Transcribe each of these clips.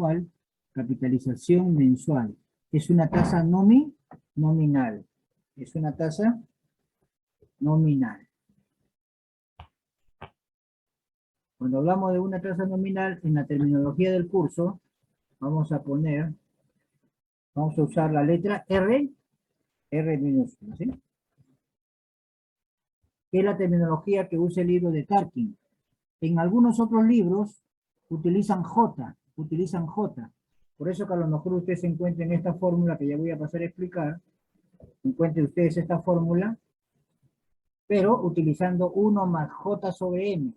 anual, capitalización mensual. Es una tasa nominal. Es una tasa nominal. Cuando hablamos de una tasa nominal, en la terminología del curso, vamos a usar la letra R minúscula, ¿sí? Que es la terminología que usa el libro de Tarkin. En algunos otros libros utilizan J. Por eso que a lo mejor ustedes encuentren esta fórmula que ya voy a pasar a explicar. Encuentren ustedes esta fórmula, pero utilizando 1 más J sobre M.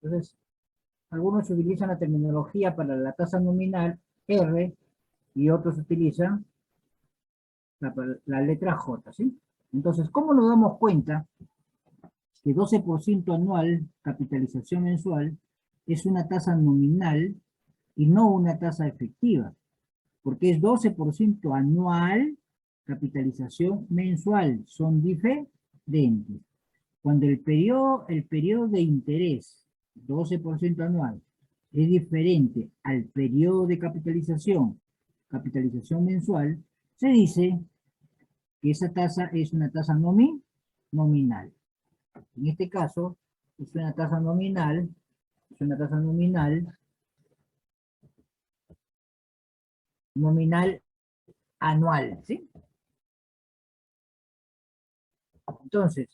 Entonces, algunos utilizan la terminología para la tasa nominal R y otros utilizan la letra J, ¿sí? Entonces, ¿cómo nos damos cuenta que 12% anual, capitalización mensual, es una tasa nominal y no una tasa efectiva? Porque es 12% anual, capitalización mensual, son diferentes. Cuando el periodo de interés, 12% anual, es diferente al periodo de capitalización mensual, se dice que esa tasa es una tasa nominal. En este caso, es una tasa nominal anual, ¿sí? Entonces,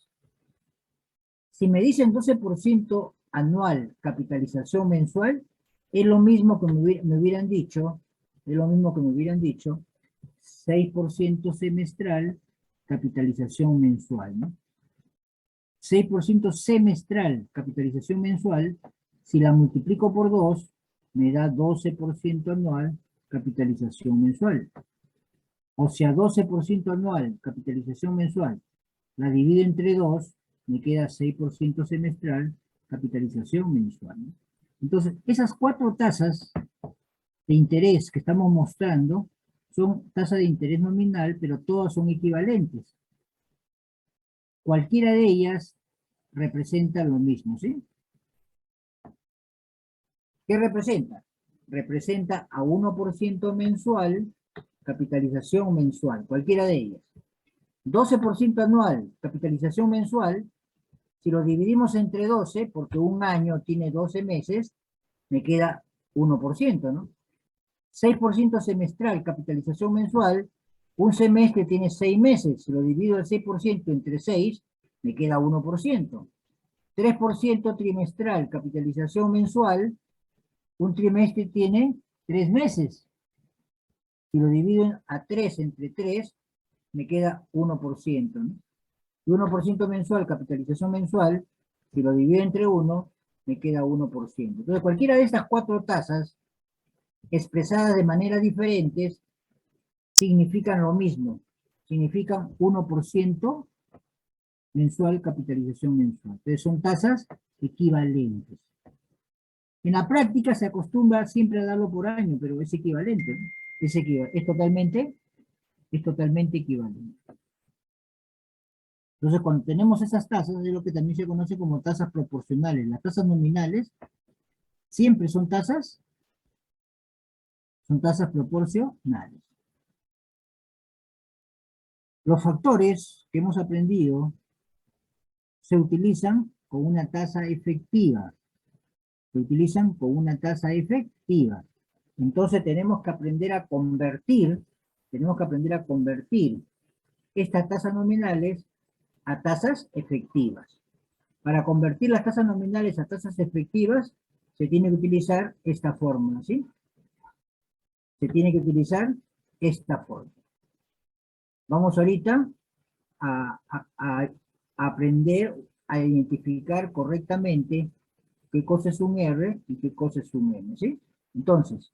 si me dicen 12% anual, capitalización mensual, es lo mismo que me hubieran dicho, 6% semestral, capitalización mensual, ¿no? 6% semestral, capitalización mensual, si la multiplico por 2, me da 12% anual, capitalización mensual. O sea, 12% anual, capitalización mensual, la divido entre 2, me queda 6% semestral, capitalización mensual, ¿no? Entonces, esas 4 tasas de interés que estamos mostrando son tasas de interés nominal, pero todas son equivalentes. Cualquiera de ellas representa lo mismo, ¿sí? ¿Qué representa? Representa a 1% mensual, capitalización mensual, cualquiera de ellas. 12% anual, capitalización mensual, si lo dividimos entre 12, porque un año tiene 12 meses, me queda 1%, ¿no? 6% semestral, capitalización mensual, un semestre tiene 6 meses, si lo divido el 6% entre 6, me queda 1%. 3% trimestral, capitalización mensual, un trimestre tiene 3 meses. Si lo divido a 3 entre 3, me queda 1%, ¿no? Y 1% mensual, capitalización mensual, si lo divido entre 1, me queda 1%. Entonces, cualquiera de estas 4 tasas, expresadas de maneras diferentes, significan lo mismo. Significan 1% mensual, capitalización mensual. Entonces, son tasas equivalentes. En la práctica se acostumbra siempre a darlo por año, pero es equivalente, ¿no? Es totalmente equivalente. Entonces, cuando tenemos esas tasas, es lo que también se conoce como tasas proporcionales. Las tasas nominales siempre son tasas proporcionales. Los factores que hemos aprendido se utilizan con una tasa efectiva. Entonces tenemos que aprender a convertir estas tasas nominales a tasas efectivas. Para convertir las tasas nominales a tasas efectivas, se tiene que utilizar esta fórmula, ¿sí? Vamos ahorita a aprender a identificar correctamente qué cosa es un R y qué cosa es un M, ¿sí? Entonces,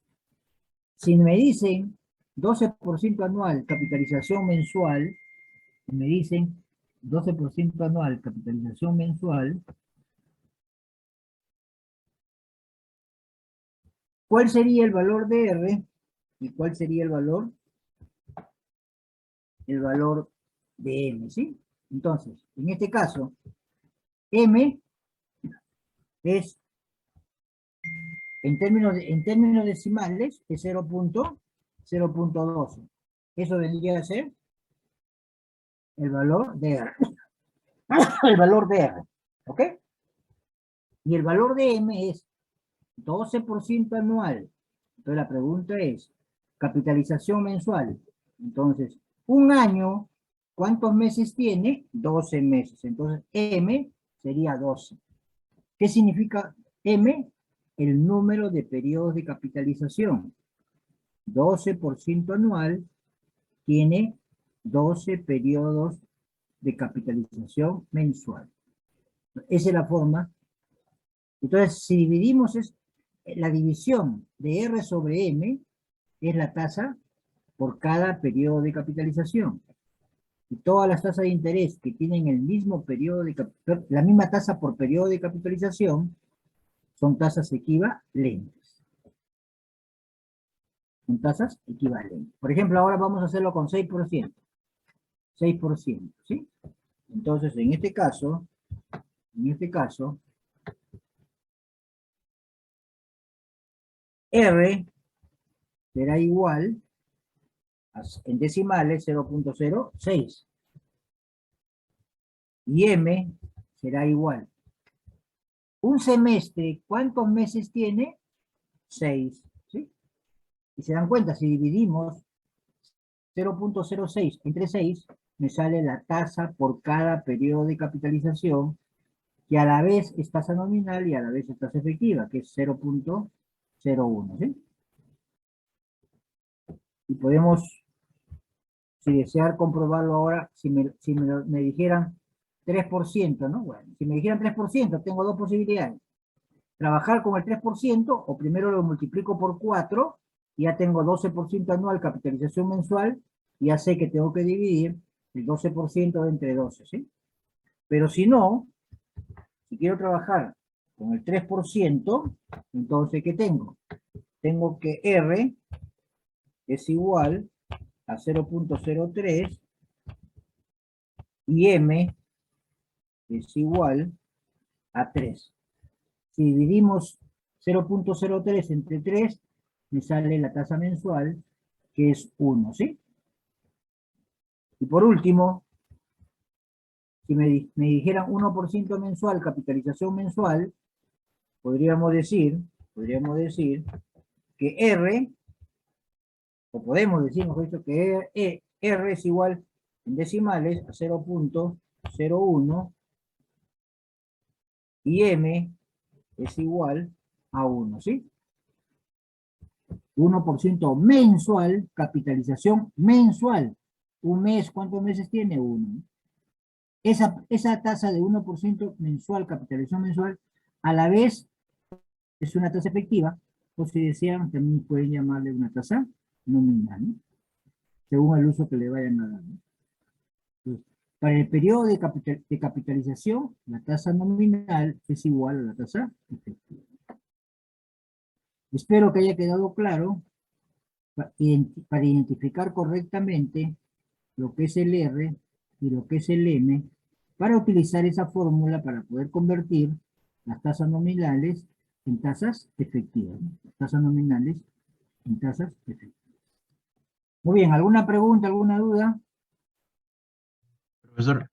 si me dicen 12% anual, capitalización mensual, ¿cuál sería el valor de R y cuál sería el valor de M, ¿sí? Entonces, en este caso, M es en términos decimales es 0.12. Eso vendría a ser el valor de R. El valor de R. ¿Ok? Y el valor de M es 12% anual. Entonces la pregunta es, capitalización mensual. Entonces, un año, ¿cuántos meses tiene? 12 meses. Entonces, M sería 12. ¿Qué significa M? El número de periodos de capitalización. 12% anual tiene 12 periodos de capitalización mensual. Esa es la forma. Entonces, si dividimos la división de R sobre M, es la tasa por cada periodo de capitalización. Y todas las tasas de interés que tienen el mismo periodo de la misma tasa por periodo de capitalización son tasas equivalentes. Son tasas equivalentes. Por ejemplo, ahora vamos a hacerlo con 6%. 6%, ¿sí? Entonces, en este caso, R será igual en decimales 0.06. Y M será igual. Un semestre, ¿cuántos meses tiene? 6. ¿Sí? Y se dan cuenta, si dividimos 0.06 entre 6, me sale la tasa por cada periodo de capitalización, que a la vez es tasa nominal y a la vez es tasa efectiva, que es 0.01. ¿Sí? Y podemos, si desear comprobarlo ahora, si me dijeran 3%, ¿no? Bueno, si me dijeran 3%, tengo dos posibilidades. Trabajar con el 3%, o primero lo multiplico por 4, y ya tengo 12% anual, capitalización mensual, y ya sé que tengo que dividir el 12% entre 12, ¿sí? Pero si no, si quiero trabajar con el 3%, entonces, ¿qué tengo? Tengo que R es igual a 0.03 y M es igual a 3. Si dividimos 0.03 entre 3, me sale la tasa mensual, que es 1, ¿sí? Y por último, si me dijeran 1% mensual, capitalización mensual, podríamos decir que R, o podemos decir, mejor dicho, que R es igual en decimales a 0.01 y M es igual a 1, ¿sí? 1% mensual, capitalización mensual. Un mes, ¿cuántos meses tiene? 1. Esa tasa de 1% mensual, capitalización mensual, a la vez es una tasa efectiva, o si desean, también pueden llamarle una tasa nominal, ¿no? Según el uso que le vayan a dar, ¿no? Entonces, para el periodo de capitalización, la tasa nominal es igual a la tasa efectiva. Espero que haya quedado claro para identificar correctamente lo que es el R y lo que es el M, para utilizar esa fórmula para poder convertir las tasas nominales en tasas efectivas, ¿no? Las tasas nominales en tasas efectivas. Muy bien, ¿alguna pregunta, alguna duda? Profesor,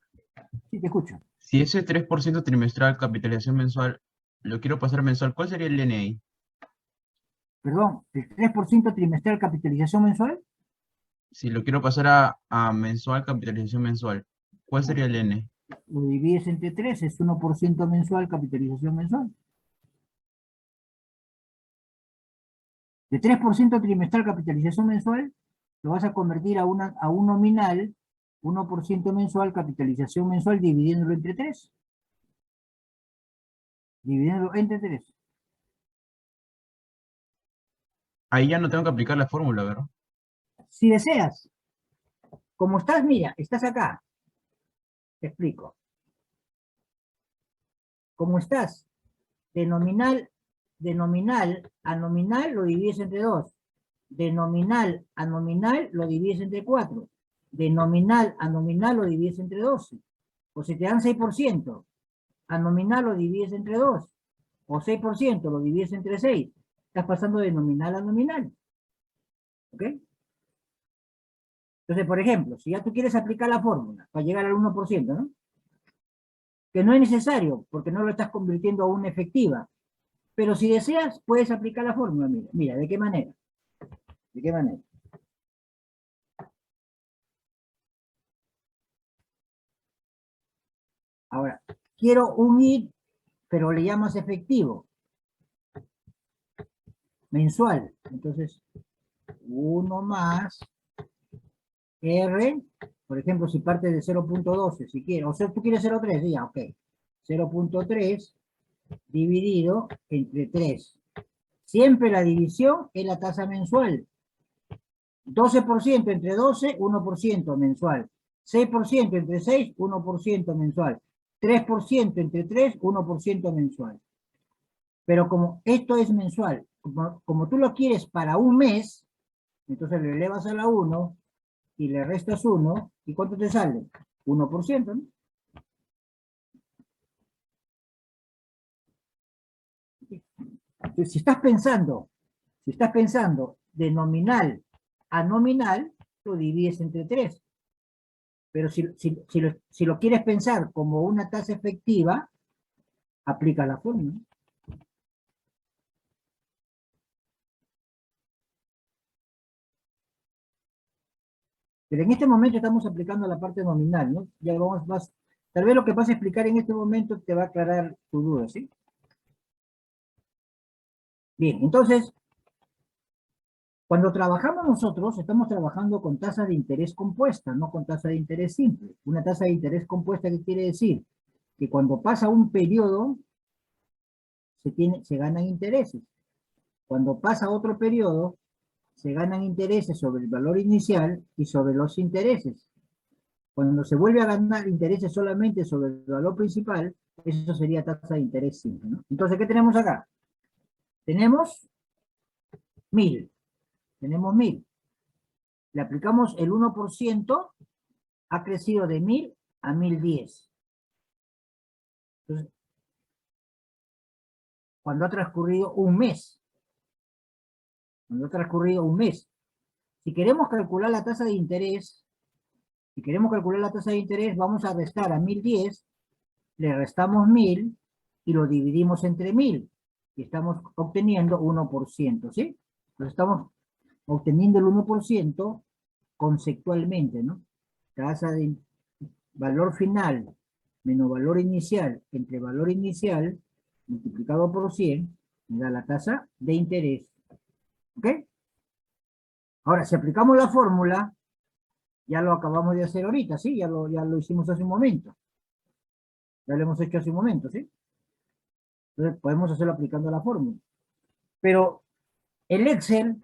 Sí, te escucho. si ese 3% trimestral, capitalización mensual, lo quiero pasar mensual, ¿cuál sería el NI? Perdón, ¿el 3% trimestral capitalización mensual? Si lo quiero pasar a mensual, capitalización mensual, ¿cuál sería el N? Lo divides entre 3, es 1% mensual, capitalización mensual. De 3% trimestral, capitalización mensual, lo vas a convertir a un nominal, 1% mensual, capitalización mensual, dividiéndolo entre 3. Dividiéndolo entre 3. Ahí ya no tengo que aplicar la fórmula, ¿verdad? Si deseas, como estás, mira, estás acá. Te explico. Como estás, de nominal a nominal lo divides entre 2. De nominal a nominal lo divides entre 4. De nominal a nominal lo divides entre 12. O si te dan 6%, a nominal lo divides entre 2. O 6% lo divides entre 6. estás pasando de nominal a nominal. ¿Ok? Entonces, por ejemplo, si ya tú quieres aplicar la fórmula para llegar al 1%, ¿no? Que no es necesario, porque no lo estás convirtiendo a una efectiva. Pero si deseas, puedes aplicar la fórmula. Mira, mira, ¿de qué manera? ¿De qué manera? Ahora, quiero unir, pero le llamas efectivo. Mensual. Entonces, 1 más R, por ejemplo, si parte de 0.12, si quieres, o sea, tú quieres 0.3, ya, ok. 0.3 dividido entre 3. Siempre la división es la tasa mensual. 12% entre 12, 1% mensual. 6% entre 6, 1% mensual. 3% entre 3, 1% mensual. Pero como esto es mensual, como tú lo quieres para un mes, entonces le elevas a la 1 y le restas 1, ¿y cuánto te sale? 1%, ¿no? Si estás pensando de nominal a nominal, lo divides entre 3. Pero si lo quieres pensar como una tasa efectiva, aplica la fórmula. Pero en este momento estamos aplicando la parte nominal, ¿no? Ya vamos más. Tal vez lo que vas a explicar en este momento te va a aclarar tu duda, ¿sí? Bien, entonces, cuando trabajamos nosotros, estamos trabajando con tasa de interés compuesta, no con tasa de interés simple. Una tasa de interés compuesta, ¿qué quiere decir? Que cuando pasa un periodo, se ganan intereses. Cuando pasa otro periodo, se ganan intereses sobre el valor inicial y sobre los intereses. Cuando se vuelve a ganar intereses solamente sobre el valor principal, eso sería tasa de interés simple, ¿no? Entonces, ¿qué tenemos acá? Tenemos 1000. Tenemos 1000. Le aplicamos el 1%, ha crecido de 1000 a 1010. Entonces, cuando ha transcurrido un mes, si queremos calcular la tasa de interés, vamos a restar a 1010, le restamos 1000 y lo dividimos entre 1000. Y estamos obteniendo 1%, ¿sí? Entonces estamos obteniendo el 1% conceptualmente, ¿no? Tasa de valor final menos valor inicial entre valor inicial multiplicado por 100 me da la tasa de interés. ¿Ok? Ahora, si aplicamos la fórmula, ya lo acabamos de hacer ahorita, ¿sí? Ya lo hicimos hace un momento. Ya lo hemos hecho hace un momento, ¿sí? Entonces podemos hacerlo aplicando la fórmula. Pero el Excel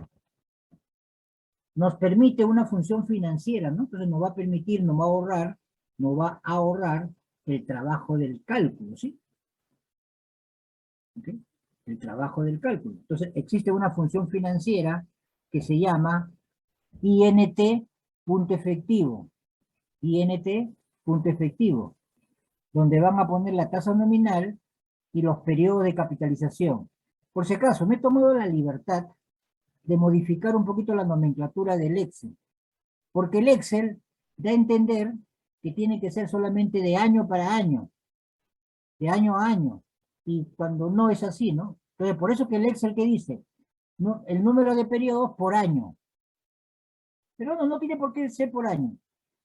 nos permite una función financiera, ¿no? Entonces nos va a permitir, nos va a ahorrar el trabajo del cálculo, ¿sí? ¿Okay? El trabajo del cálculo. Entonces existe una función financiera que se llama INT punto efectivo. INT punto efectivo, donde van a poner la tasa nominal y los periodos de capitalización. Por si acaso, me he tomado la libertad de modificar un poquito la nomenclatura del Excel, porque el Excel da a entender que tiene que ser solamente de año para año, de año a año, y cuando no es así, ¿no? Entonces, por eso que el Excel que dice, no, el número de periodos por año, pero no tiene por qué ser por año.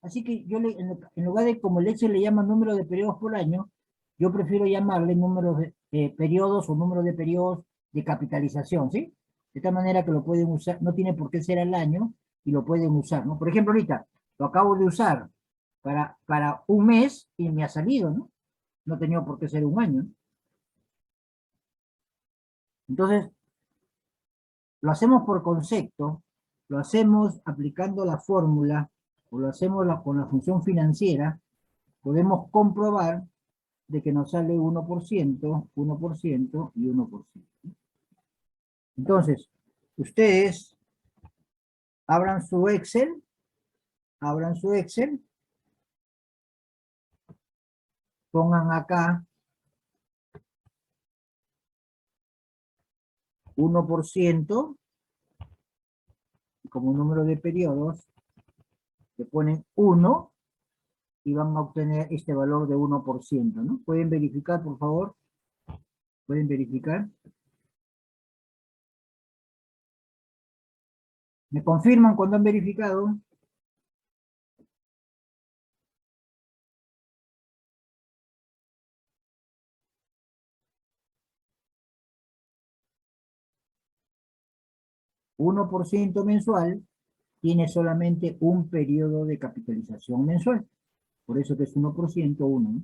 Así que yo, en lugar de como el Excel le llama número de periodos por año, yo prefiero llamarle número de periodos o número de periodos de capitalización, ¿sí? De tal manera que lo pueden usar, no tiene por qué ser al año y lo pueden usar, ¿no? Por ejemplo, ahorita lo acabo de usar para un mes y me ha salido, ¿no? No tenía por qué ser un año, ¿no? Entonces, lo hacemos por concepto, lo hacemos aplicando la fórmula, o lo hacemos con la función financiera, podemos comprobar de que nos sale 1%, 1% y 1%. Entonces, ustedes abran su Excel, pongan acá 1%, como número de periodos, le ponen 1 y van a obtener este valor de 1%, ¿no? ¿Pueden verificar, por favor? ¿Pueden verificar? ¿Me confirman cuando han verificado? $1 mensual tiene solamente un periodo de capitalización mensual. Por eso que es 1%, 1, ¿no?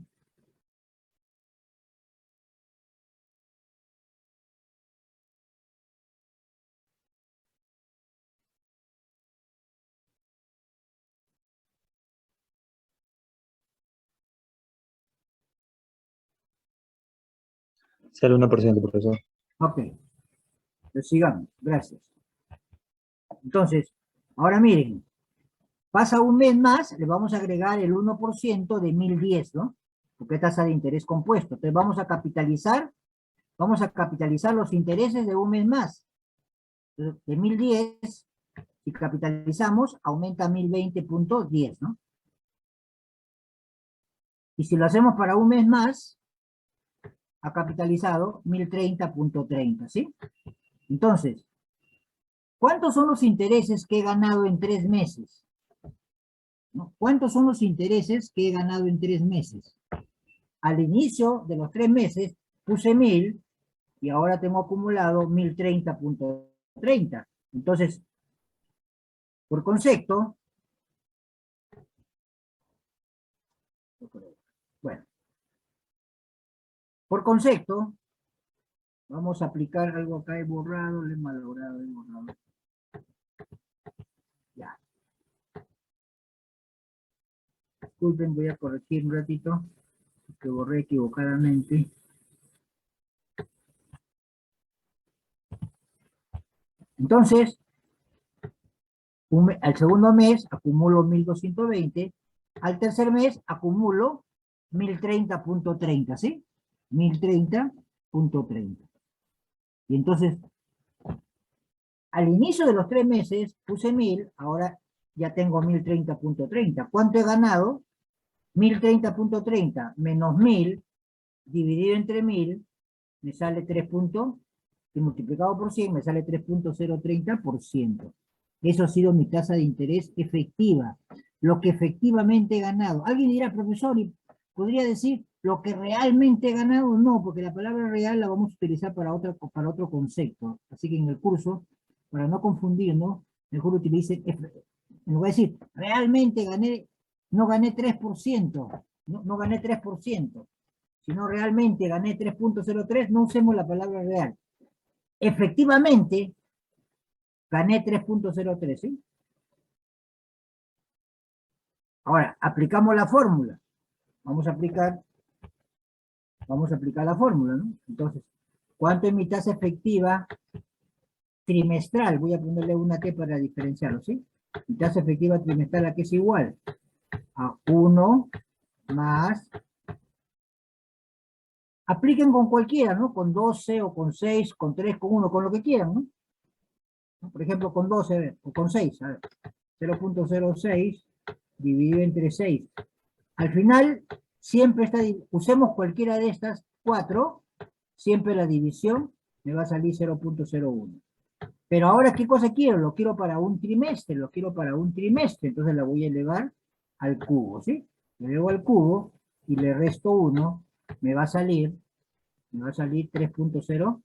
Sí, el 1%, profesor. Ok, pues sigamos, gracias. Entonces, ahora miren, pasa un mes más, le vamos a agregar el 1% de 1010, ¿no? Porque es tasa de interés compuesto. Entonces vamos a capitalizar los intereses de un mes más. Entonces, de 1010, si capitalizamos, aumenta a 1020.10, ¿no? Y si lo hacemos para un mes más, ha capitalizado 1030.30, ¿sí? Entonces, ¿cuántos son los intereses que he ganado en 3 meses? ¿No? ¿Cuántos son los intereses que he ganado en 3 meses? Al inicio de los 3 meses puse 1000 y ahora tengo acumulado 1030.30. Entonces, por concepto, bueno, por concepto, vamos a aplicar algo acá, he borrado, le he malogrado, he borrado. Ya. Disculpen, voy a corregir un ratito, que borré equivocadamente. Entonces, al segundo mes acumulo 1220, al tercer mes acumulo 1030.30, ¿sí? 1030.30. Y entonces, al inicio de los 3 meses puse 1000, ahora ya tengo 1030.30. ¿Cuánto he ganado? 1030.30 menos 1000 dividido entre 1000 me sale 3 puntos, y multiplicado por 100 me sale 3.030%. Eso ha sido mi tasa de interés efectiva, lo que efectivamente he ganado. Alguien dirá, profesor, ¿y podría decir lo que realmente he ganado? No, porque la palabra real la vamos a utilizar para otro concepto. Así que en el curso, para no confundirnos, mejor utilicen, en lugar de decir, realmente gané, no gané 3%, no gané 3%, sino realmente gané 3.03, no usemos la palabra real. Efectivamente, gané 3.03, ¿sí? Ahora, aplicamos la fórmula. Vamos a aplicar la fórmula, ¿no? Entonces, ¿cuánto es mi tasa efectiva trimestral? Voy a ponerle una T para diferenciarlo, ¿sí? Mi tasa efectiva trimestral, ¿a qué es igual? A 1 más... Apliquen con cualquiera, ¿no? Con 12 o con 6, con 3, con 1, con lo que quieran, ¿no? Por ejemplo, con 12 o con 6, a ver, 0.06 dividido entre 6. Al final, siempre está, usemos cualquiera de estas 4, siempre la división me va a salir 0.01. Pero ahora, ¿qué cosa quiero? Lo quiero para un trimestre, entonces la voy a elevar al cubo, ¿sí? Le elevo al cubo y le resto 1, me va a salir 3.030.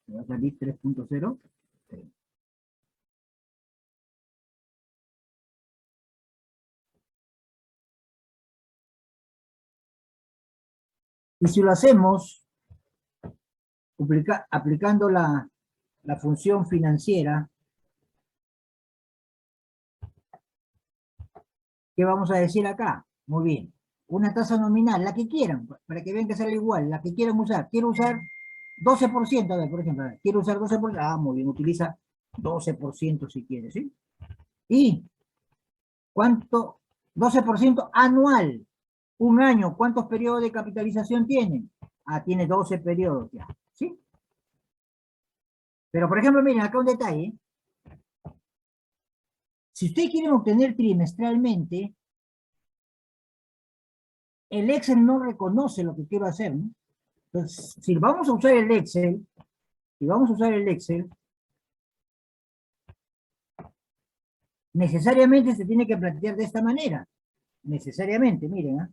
Me va a salir 3.030. Y si lo hacemos aplicando la función financiera, ¿qué vamos a decir acá? Muy bien. Una tasa nominal, la que quieran, para que vean que sale igual, la que quieran usar. Quiero usar 12%, a ver, por ejemplo, quiero usar 12%, muy bien, utiliza 12% si quieres, ¿sí? ¿Y cuánto? 12% anual. Un año, ¿cuántos periodos de capitalización tiene? Tiene 12 periodos ya, ¿sí? Pero, por ejemplo, miren, acá un detalle. Si ustedes quieren obtener trimestralmente, el Excel no reconoce lo que quiero hacer, ¿no? Entonces, si vamos a usar el Excel, necesariamente se tiene que plantear de esta manera. Necesariamente, miren, ¿ah?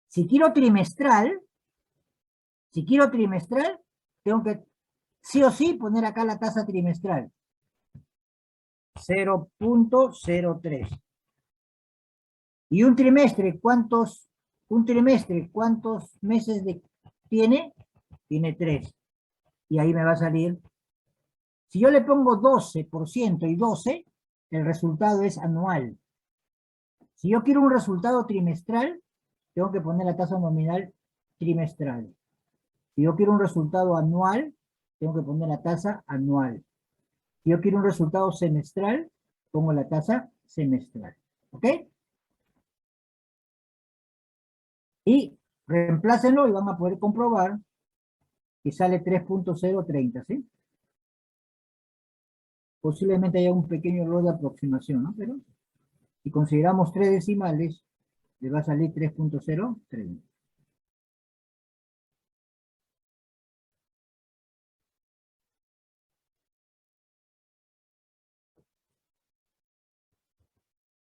Si quiero trimestral, tengo que sí o sí poner acá la tasa trimestral. 0.03. Y un trimestre, ¿cuántos meses tiene? Tiene 3. Y ahí me va a salir. Si yo le pongo 12% y 12, el resultado es anual. Si yo quiero un resultado trimestral, tengo que poner la tasa nominal trimestral. Si yo quiero un resultado anual, tengo que poner la tasa anual. Si yo quiero un resultado semestral, pongo la tasa semestral. ¿Ok? Y reemplácenlo y van a poder comprobar que sale 3.030, ¿sí? Posiblemente haya un pequeño error de aproximación, ¿no? Pero si consideramos 3 decimales, le va a salir 3.030.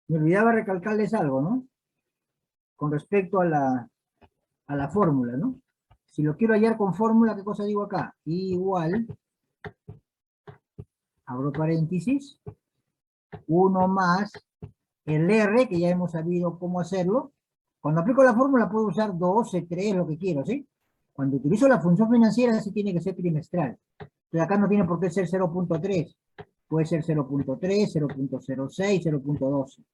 Me olvidaba recalcarles algo, ¿no? Con respecto a la fórmula, ¿no? Si lo quiero hallar con fórmula, ¿qué cosa digo acá? Igual, abro paréntesis, 1 más el R, que ya hemos sabido cómo hacerlo. Cuando aplico la fórmula puedo usar 12, 3, lo que quiero, ¿sí? Cuando utilizo la función financiera, sí tiene que ser trimestral. Entonces acá no tiene por qué ser 0.3. Puede ser 0.3, 0.06, 0.12.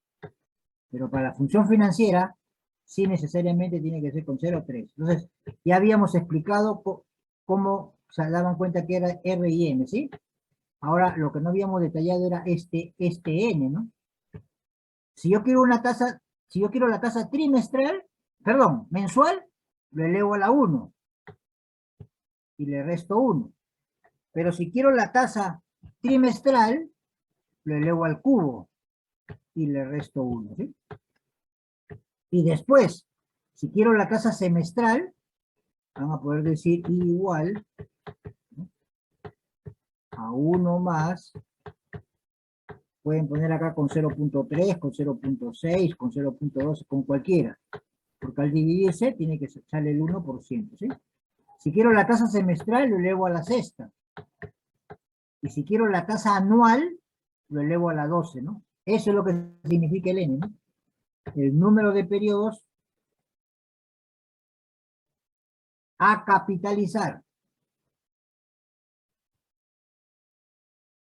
Pero para la función financiera, sí necesariamente tiene que ser con 0.3. Entonces, ya habíamos explicado cómo se daban cuenta que era R y M, ¿sí? Ahora, lo que no habíamos detallado era este N, ¿no? Si yo quiero la tasa trimestral, perdón, mensual, lo elevo a la 1 y le resto 1. Pero si quiero la tasa trimestral, lo elevo al cubo y le resto 1, ¿sí? Y después, si quiero la tasa semestral, van a poder decir igual, ¿no?, a 1 más, pueden poner acá con 0.3, con 0.6, con 0.12, con cualquiera, porque al dividirse tiene que sale el 1%, ¿sí? Si quiero la tasa semestral, lo elevo a la sexta. Y si quiero la tasa anual, lo elevo a la 12, ¿no? Eso es lo que significa el N, ¿no? El número de periodos a capitalizar.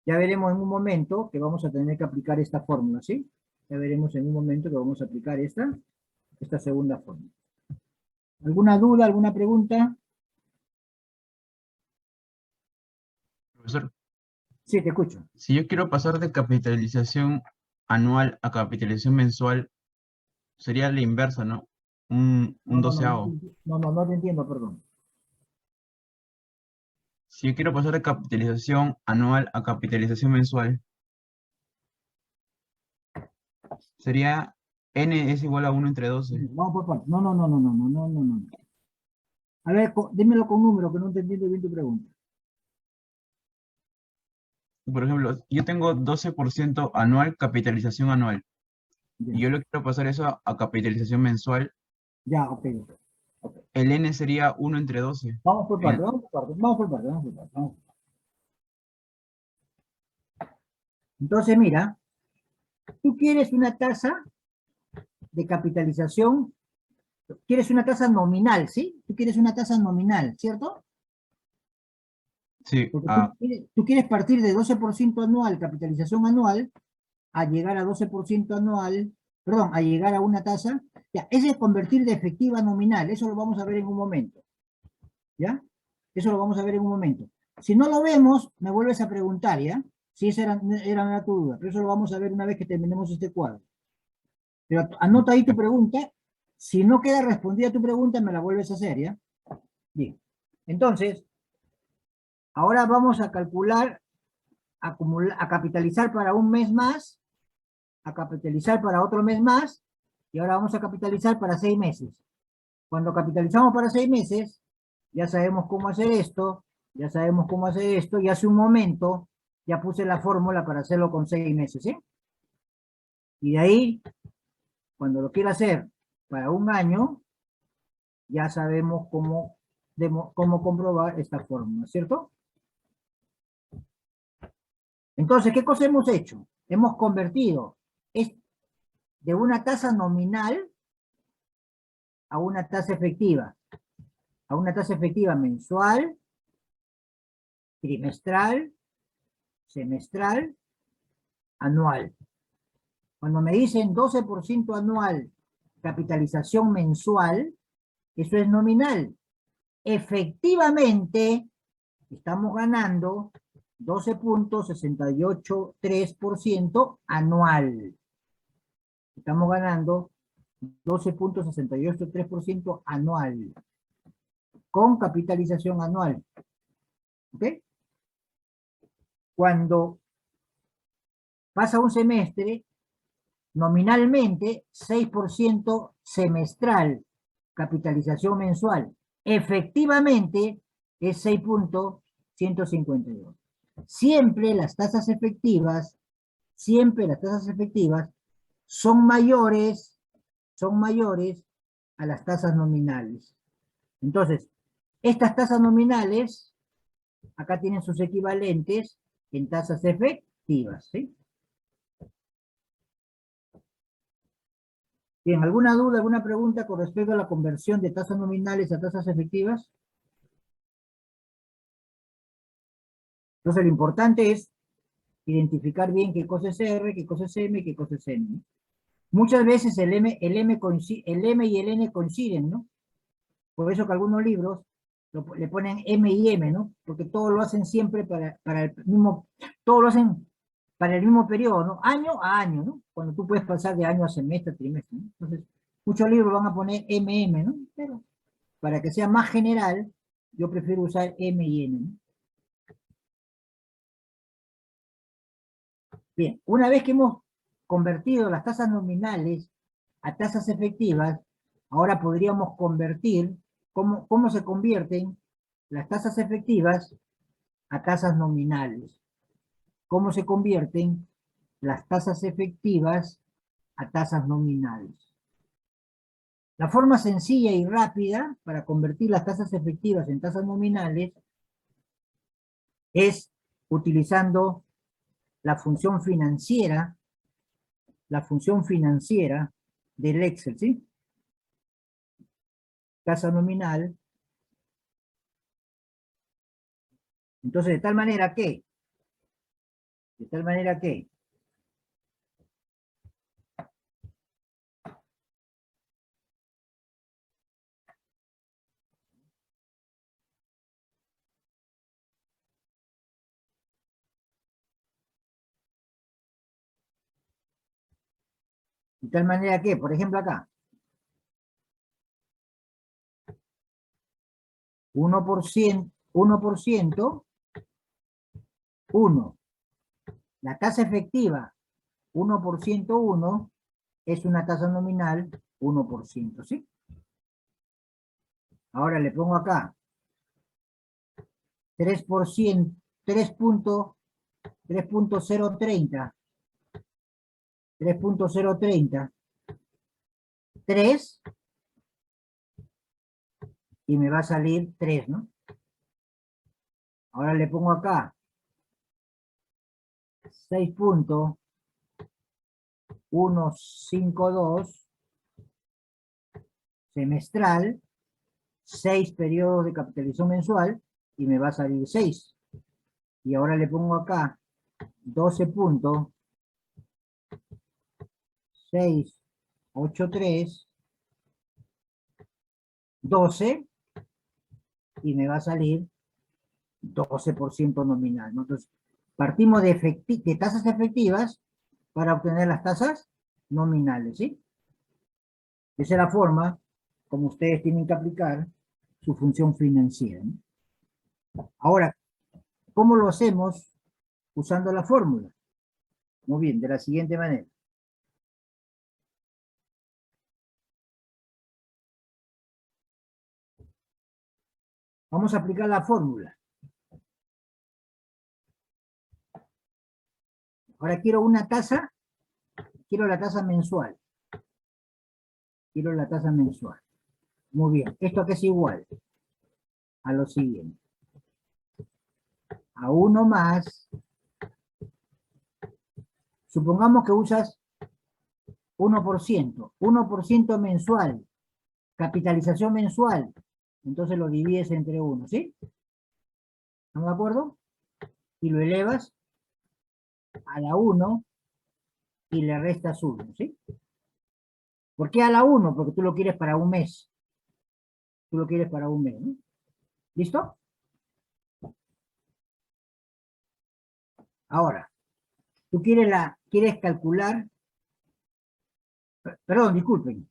Ya veremos en un momento que vamos a tener que aplicar esta fórmula, ¿sí? Ya veremos en un momento que vamos a aplicar esta segunda fórmula. ¿Alguna duda, alguna pregunta? Profesor, Sí, te escucho. si yo quiero pasar de capitalización anual a capitalización mensual, sería la inversa, ¿no? Un doceavo. No te entiendo, perdón. Si yo quiero pasar de capitalización anual a capitalización mensual, sería n es igual a 1 entre 12. Vamos por partes. No. A ver, dímelo con número, que no te entiendo bien tu pregunta. Por ejemplo, yo tengo 12% anual, capitalización anual. Ya, Y yo le quiero pasar eso a capitalización mensual. ya, ok. El n sería 1 entre 12. Vamos por partes, En- vamos por partes, vamos por partes, vamos por partes. Vamos. Entonces, mira, tú quieres una tasa de capitalización, quieres una tasa nominal, ¿sí? Tú quieres una tasa nominal, ¿cierto? Sí, Porque tú quieres partir de 12% anual, capitalización anual, a llegar a 12% anual, perdón, a llegar a una tasa. Ya, ese es convertir de efectiva a nominal, eso lo vamos a ver en un momento. ¿Ya? Eso lo vamos a ver en un momento. Si no lo vemos, me vuelves a preguntar, ¿ya? Si esa era tu duda, pero eso lo vamos a ver una vez que terminemos este cuadro. Pero anota ahí tu pregunta. Si no queda respondida tu pregunta, me la vuelves a hacer, ¿ya? Bien. Entonces, Ahora vamos a calcular, a capitalizar para un mes más, a capitalizar para otro mes más, y ahora vamos a capitalizar para 6 meses. Cuando capitalizamos para 6 meses, ya sabemos cómo hacer esto, ya sabemos cómo hacer esto, y hace un momento ya puse la fórmula para hacerlo con 6 meses, ¿sí? Y de ahí, cuando lo quiera hacer para un año, ya sabemos cómo comprobar esta fórmula, ¿cierto? Entonces, ¿qué cosa hemos hecho? Hemos convertido de una tasa nominal a una tasa efectiva. A una tasa efectiva mensual, trimestral, semestral, anual. Cuando me dicen 12% anual, capitalización mensual, eso es nominal. Efectivamente, estamos ganando 12.683% anual. Estamos ganando 12.683% anual. Con capitalización anual. ¿Ok? Cuando pasa un semestre, nominalmente 6% semestral, capitalización mensual. Efectivamente es 6.152. Siempre las tasas efectivas son mayores a las tasas nominales. Entonces, estas tasas nominales, acá tienen sus equivalentes en tasas efectivas, ¿sí? Bien, ¿alguna duda, alguna pregunta con respecto a la conversión de tasas nominales a tasas efectivas? Entonces, lo importante es identificar bien qué cosa es R, qué cosa es M y qué cosa es N. Muchas veces el M y el N coinciden, ¿no? Por eso que algunos libros le ponen M y M, ¿no? Porque todos lo hacen siempre para el mismo, todos lo hacen para el mismo periodo, ¿no? Año a año, ¿no? Cuando tú puedes pasar de año a semestre, trimestre, ¿no? Entonces, muchos libros van a poner MM, ¿no? Pero para que sea más general, yo prefiero usar M y N, ¿no? Bien, una vez que hemos convertido las tasas nominales a tasas efectivas, ahora podríamos convertir, ¿cómo se convierten las tasas efectivas a tasas nominales? ¿Cómo se convierten las tasas efectivas a tasas nominales? La forma sencilla y rápida para convertir las tasas efectivas en tasas nominales es utilizando la función financiera del Excel, ¿sí? Tasa nominal. Entonces, de tal manera que por ejemplo acá, 1%, 1. La tasa efectiva, 1%, 1, es una tasa nominal, 1%, ¿sí? Ahora le pongo acá, 3%, 3.030, 3, y me va a salir 3, ¿no? Ahora le pongo acá 6.152 semestral, 6 periodos de capitalización mensual, y me va a salir 6. Y ahora le pongo acá 12.683, 12, y me va a salir 12% nominal, ¿no? Entonces, partimos de tasas efectivas para obtener las tasas nominales, ¿sí? Esa es la forma como ustedes tienen que aplicar su función financiera, ¿no? Ahora, ¿Cómo lo hacemos? Usando la fórmula. Muy bien, de la siguiente manera. Vamos a aplicar la fórmula. Ahora quiero una tasa, quiero la tasa mensual. Quiero la tasa mensual. Muy bien, esto aquí es igual a lo siguiente. A 1 más, supongamos que usas 1%, 1% mensual, capitalización mensual, entonces lo divides entre 1, ¿sí? ¿Estamos de acuerdo? Y lo elevas a la 1 y le restas 1, ¿sí? ¿Por qué a la 1? Porque tú lo quieres para un mes. Tú lo quieres para un mes, ¿no? ¿Listo? Ahora, tú quieres calcular, perdón, disculpen,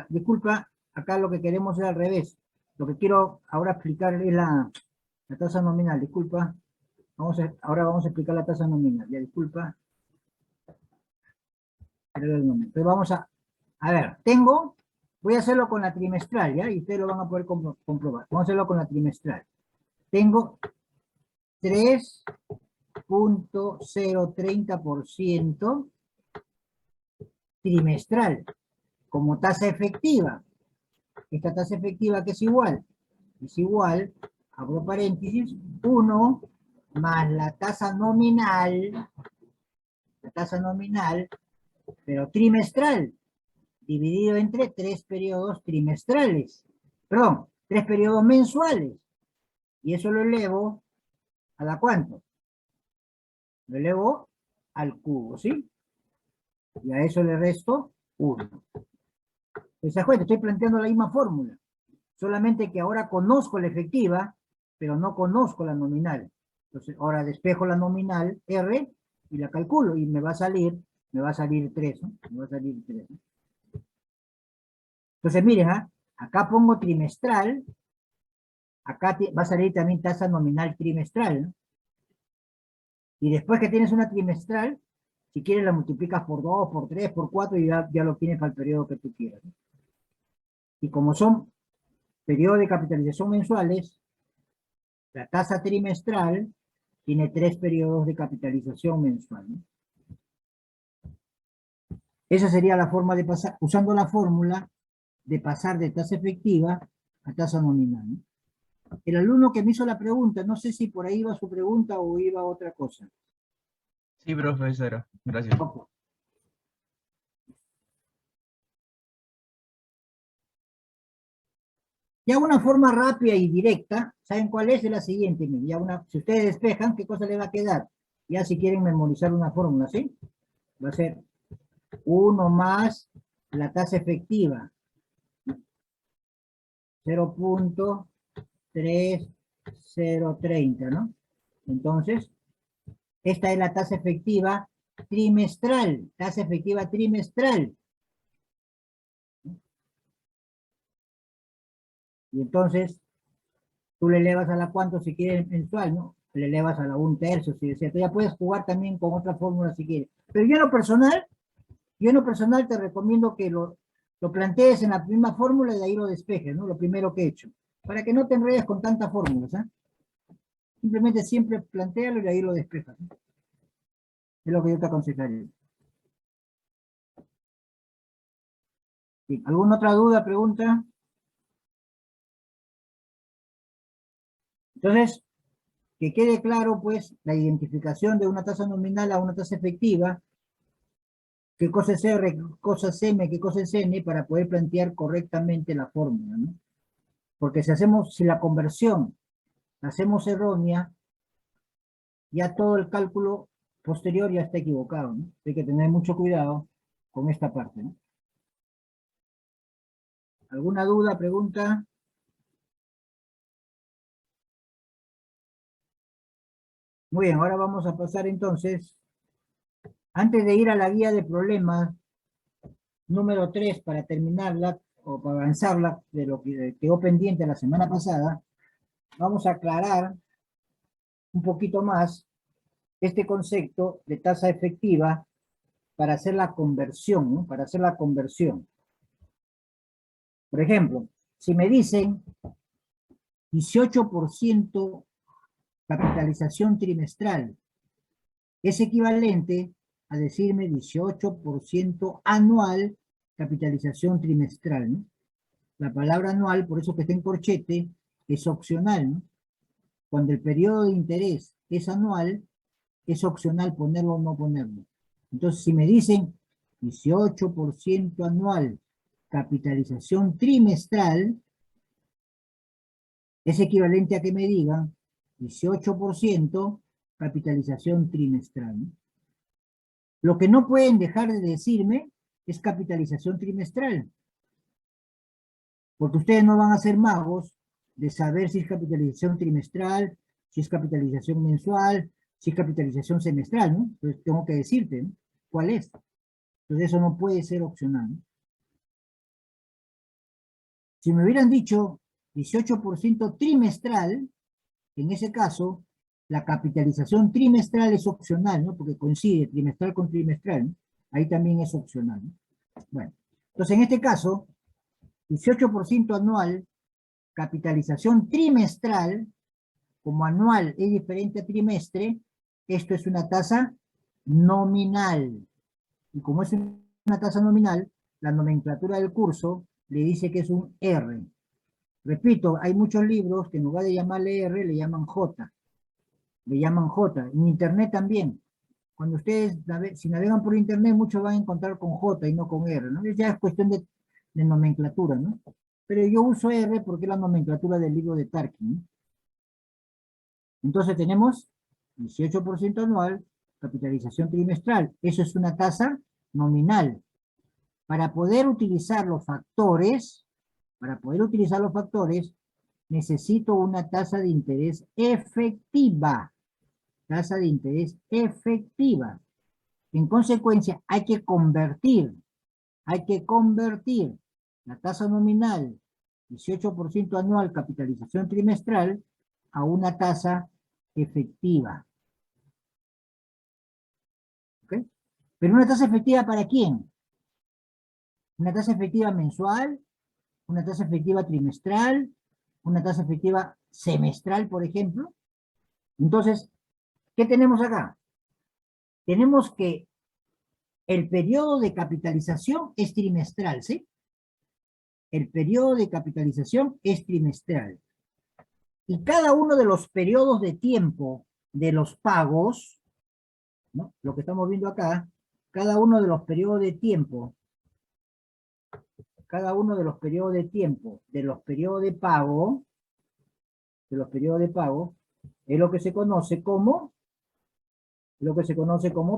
disculpa, acá lo que queremos es al revés. Lo que quiero ahora explicar es la tasa nominal, disculpa. Ahora vamos a explicar la tasa nominal, ya disculpa. Entonces vamos a ver, voy a hacerlo con la trimestral, ¿ya? Y ustedes lo van a poder comprobar. Vamos a hacerlo con la trimestral. Tengo 3.030% trimestral como tasa efectiva. Esta tasa efectiva que es igual, abro paréntesis, 1 más la tasa nominal, pero trimestral, dividido entre 3 periodos trimestrales, perdón, 3 periodos mensuales, y eso lo elevo ¿a la cuánto? Lo elevo al cubo, ¿sí? Y a eso le resto 1. ¿Se da cuenta? Estoy planteando la misma fórmula, solamente que ahora conozco la efectiva, pero no conozco la nominal. Entonces, ahora despejo la nominal R y la calculo, y me va a salir 3, ¿no? Me va a salir 3, ¿no? Entonces, miren, acá pongo trimestral, acá va a salir también tasa nominal trimestral, ¿no? Y después que tienes una trimestral, si quieres la multiplicas por 2, por 3, por 4 y ya lo tienes para el periodo que tú quieras, ¿no? Y como son periodos de capitalización mensuales, la tasa trimestral tiene 3 periodos de capitalización mensual, ¿no? Esa sería la forma de pasar, usando la fórmula de pasar de tasa efectiva a tasa nominal, ¿no? El alumno que me hizo la pregunta, no sé si por ahí iba su pregunta o iba otra cosa. Sí, profesora. Gracias. Ok. Ya una forma rápida y directa, ¿saben cuál es? Es la siguiente. Ya si ustedes despejan, ¿qué cosa le va a quedar? Ya si quieren memorizar una fórmula, ¿sí? Va a ser 1 más la tasa efectiva, 0.30, ¿no? Entonces, esta es la tasa efectiva trimestral, Y entonces, tú le elevas a la cuánto si quieres mensual, ¿no? Le elevas a la 1/3, si deseas. Tú ya puedes jugar también con otra fórmula si quieres. Pero yo en lo personal te recomiendo que lo plantees en la misma fórmula y de ahí lo despejes, ¿no? Lo primero que he hecho. Para que no te enredes con tantas fórmulas, ¿eh? Simplemente siempre plantéalo y de ahí lo despejas, ¿no? Es lo que yo te aconsejaría. Sí. ¿Alguna otra duda, pregunta? Entonces, que quede claro, pues, la identificación de una tasa nominal a una tasa efectiva, qué cosa es R, qué cosa es M, qué cosa es N, para poder plantear correctamente la fórmula, ¿no? Porque si la conversión la hacemos errónea, ya todo el cálculo posterior ya está equivocado, ¿no? Hay que tener mucho cuidado con esta parte, ¿no? ¿Alguna duda, pregunta? Muy bien, ahora vamos a pasar entonces, antes de ir a la guía de problemas número 3 para terminarla o para avanzarla de lo que quedó pendiente la semana pasada, vamos a aclarar un poquito más este concepto de tasa efectiva para hacer la conversión, ¿no? Para hacer la conversión. Por ejemplo, si me dicen 18% capitalización trimestral, es equivalente a decirme 18% anual capitalización trimestral, ¿no? La palabra anual, por eso que está en corchete, es opcional, ¿no? Cuando el periodo de interés es anual, es opcional ponerlo o no ponerlo. Entonces, si me dicen 18% anual capitalización trimestral, es equivalente a que me digan 18% capitalización trimestral, ¿no? Lo que no pueden dejar de decirme es capitalización trimestral, porque ustedes no van a ser magos de saber si es capitalización trimestral, si es capitalización mensual, si es capitalización semestral, ¿no? Entonces tengo que decirte, ¿no? ¿Cuál es? Entonces eso no puede ser opcional, ¿no? Si me hubieran dicho 18% trimestral, en ese caso, la capitalización trimestral es opcional, ¿no? Porque coincide trimestral con trimestral, ¿no? Ahí también es opcional, ¿no? Bueno, entonces en este caso, 18% anual, capitalización trimestral, como anual es diferente a trimestre, esto es una tasa nominal. Y como es una tasa nominal, la nomenclatura del curso le dice que es un R. Repito, hay muchos libros que en lugar de llamarle R, le llaman J. Le llaman J. En Internet también. Cuando ustedes, si navegan por Internet, muchos van a encontrar con J y no con R, ¿no? Ya es cuestión de nomenclatura, ¿no? Pero yo uso R porque es la nomenclatura del libro de Tarkin, ¿no? Entonces tenemos 18% anual, capitalización trimestral. Eso es una tasa nominal. Para poder utilizar los factores, necesito una tasa de interés efectiva. Tasa de interés efectiva. En consecuencia, hay que convertir la tasa nominal, 18% anual, capitalización trimestral, a una tasa efectiva. ¿Ok? Pero una tasa efectiva ¿para quién? Una tasa efectiva mensual, una tasa efectiva trimestral, una tasa efectiva semestral, por ejemplo. Entonces, ¿qué tenemos acá? Tenemos que el periodo de capitalización es trimestral, ¿sí? El periodo de capitalización es trimestral. Y cada uno de los periodos de tiempo de los pagos, ¿no? Lo que estamos viendo acá, cada uno de los periodos de tiempo de los periodos de pago, es lo que se conoce como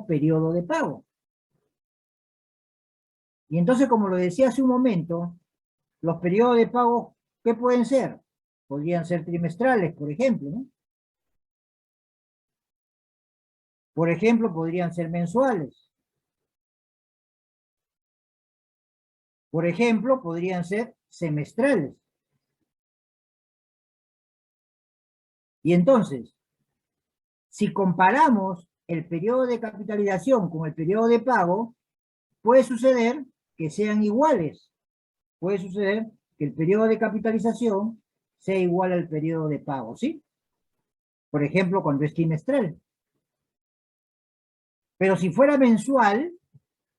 periodo de pago. Y entonces, como lo decía hace un momento, los periodos de pago, ¿qué pueden ser? Podrían ser trimestrales, por ejemplo, ¿no? Por ejemplo, podrían ser mensuales. Por ejemplo, podrían ser semestrales. Y entonces, si comparamos el periodo de capitalización con el periodo de pago, puede suceder que sean iguales. Puede suceder que el periodo de capitalización sea igual al periodo de pago, ¿sí? Por ejemplo, cuando es trimestral. Pero si fuera mensual,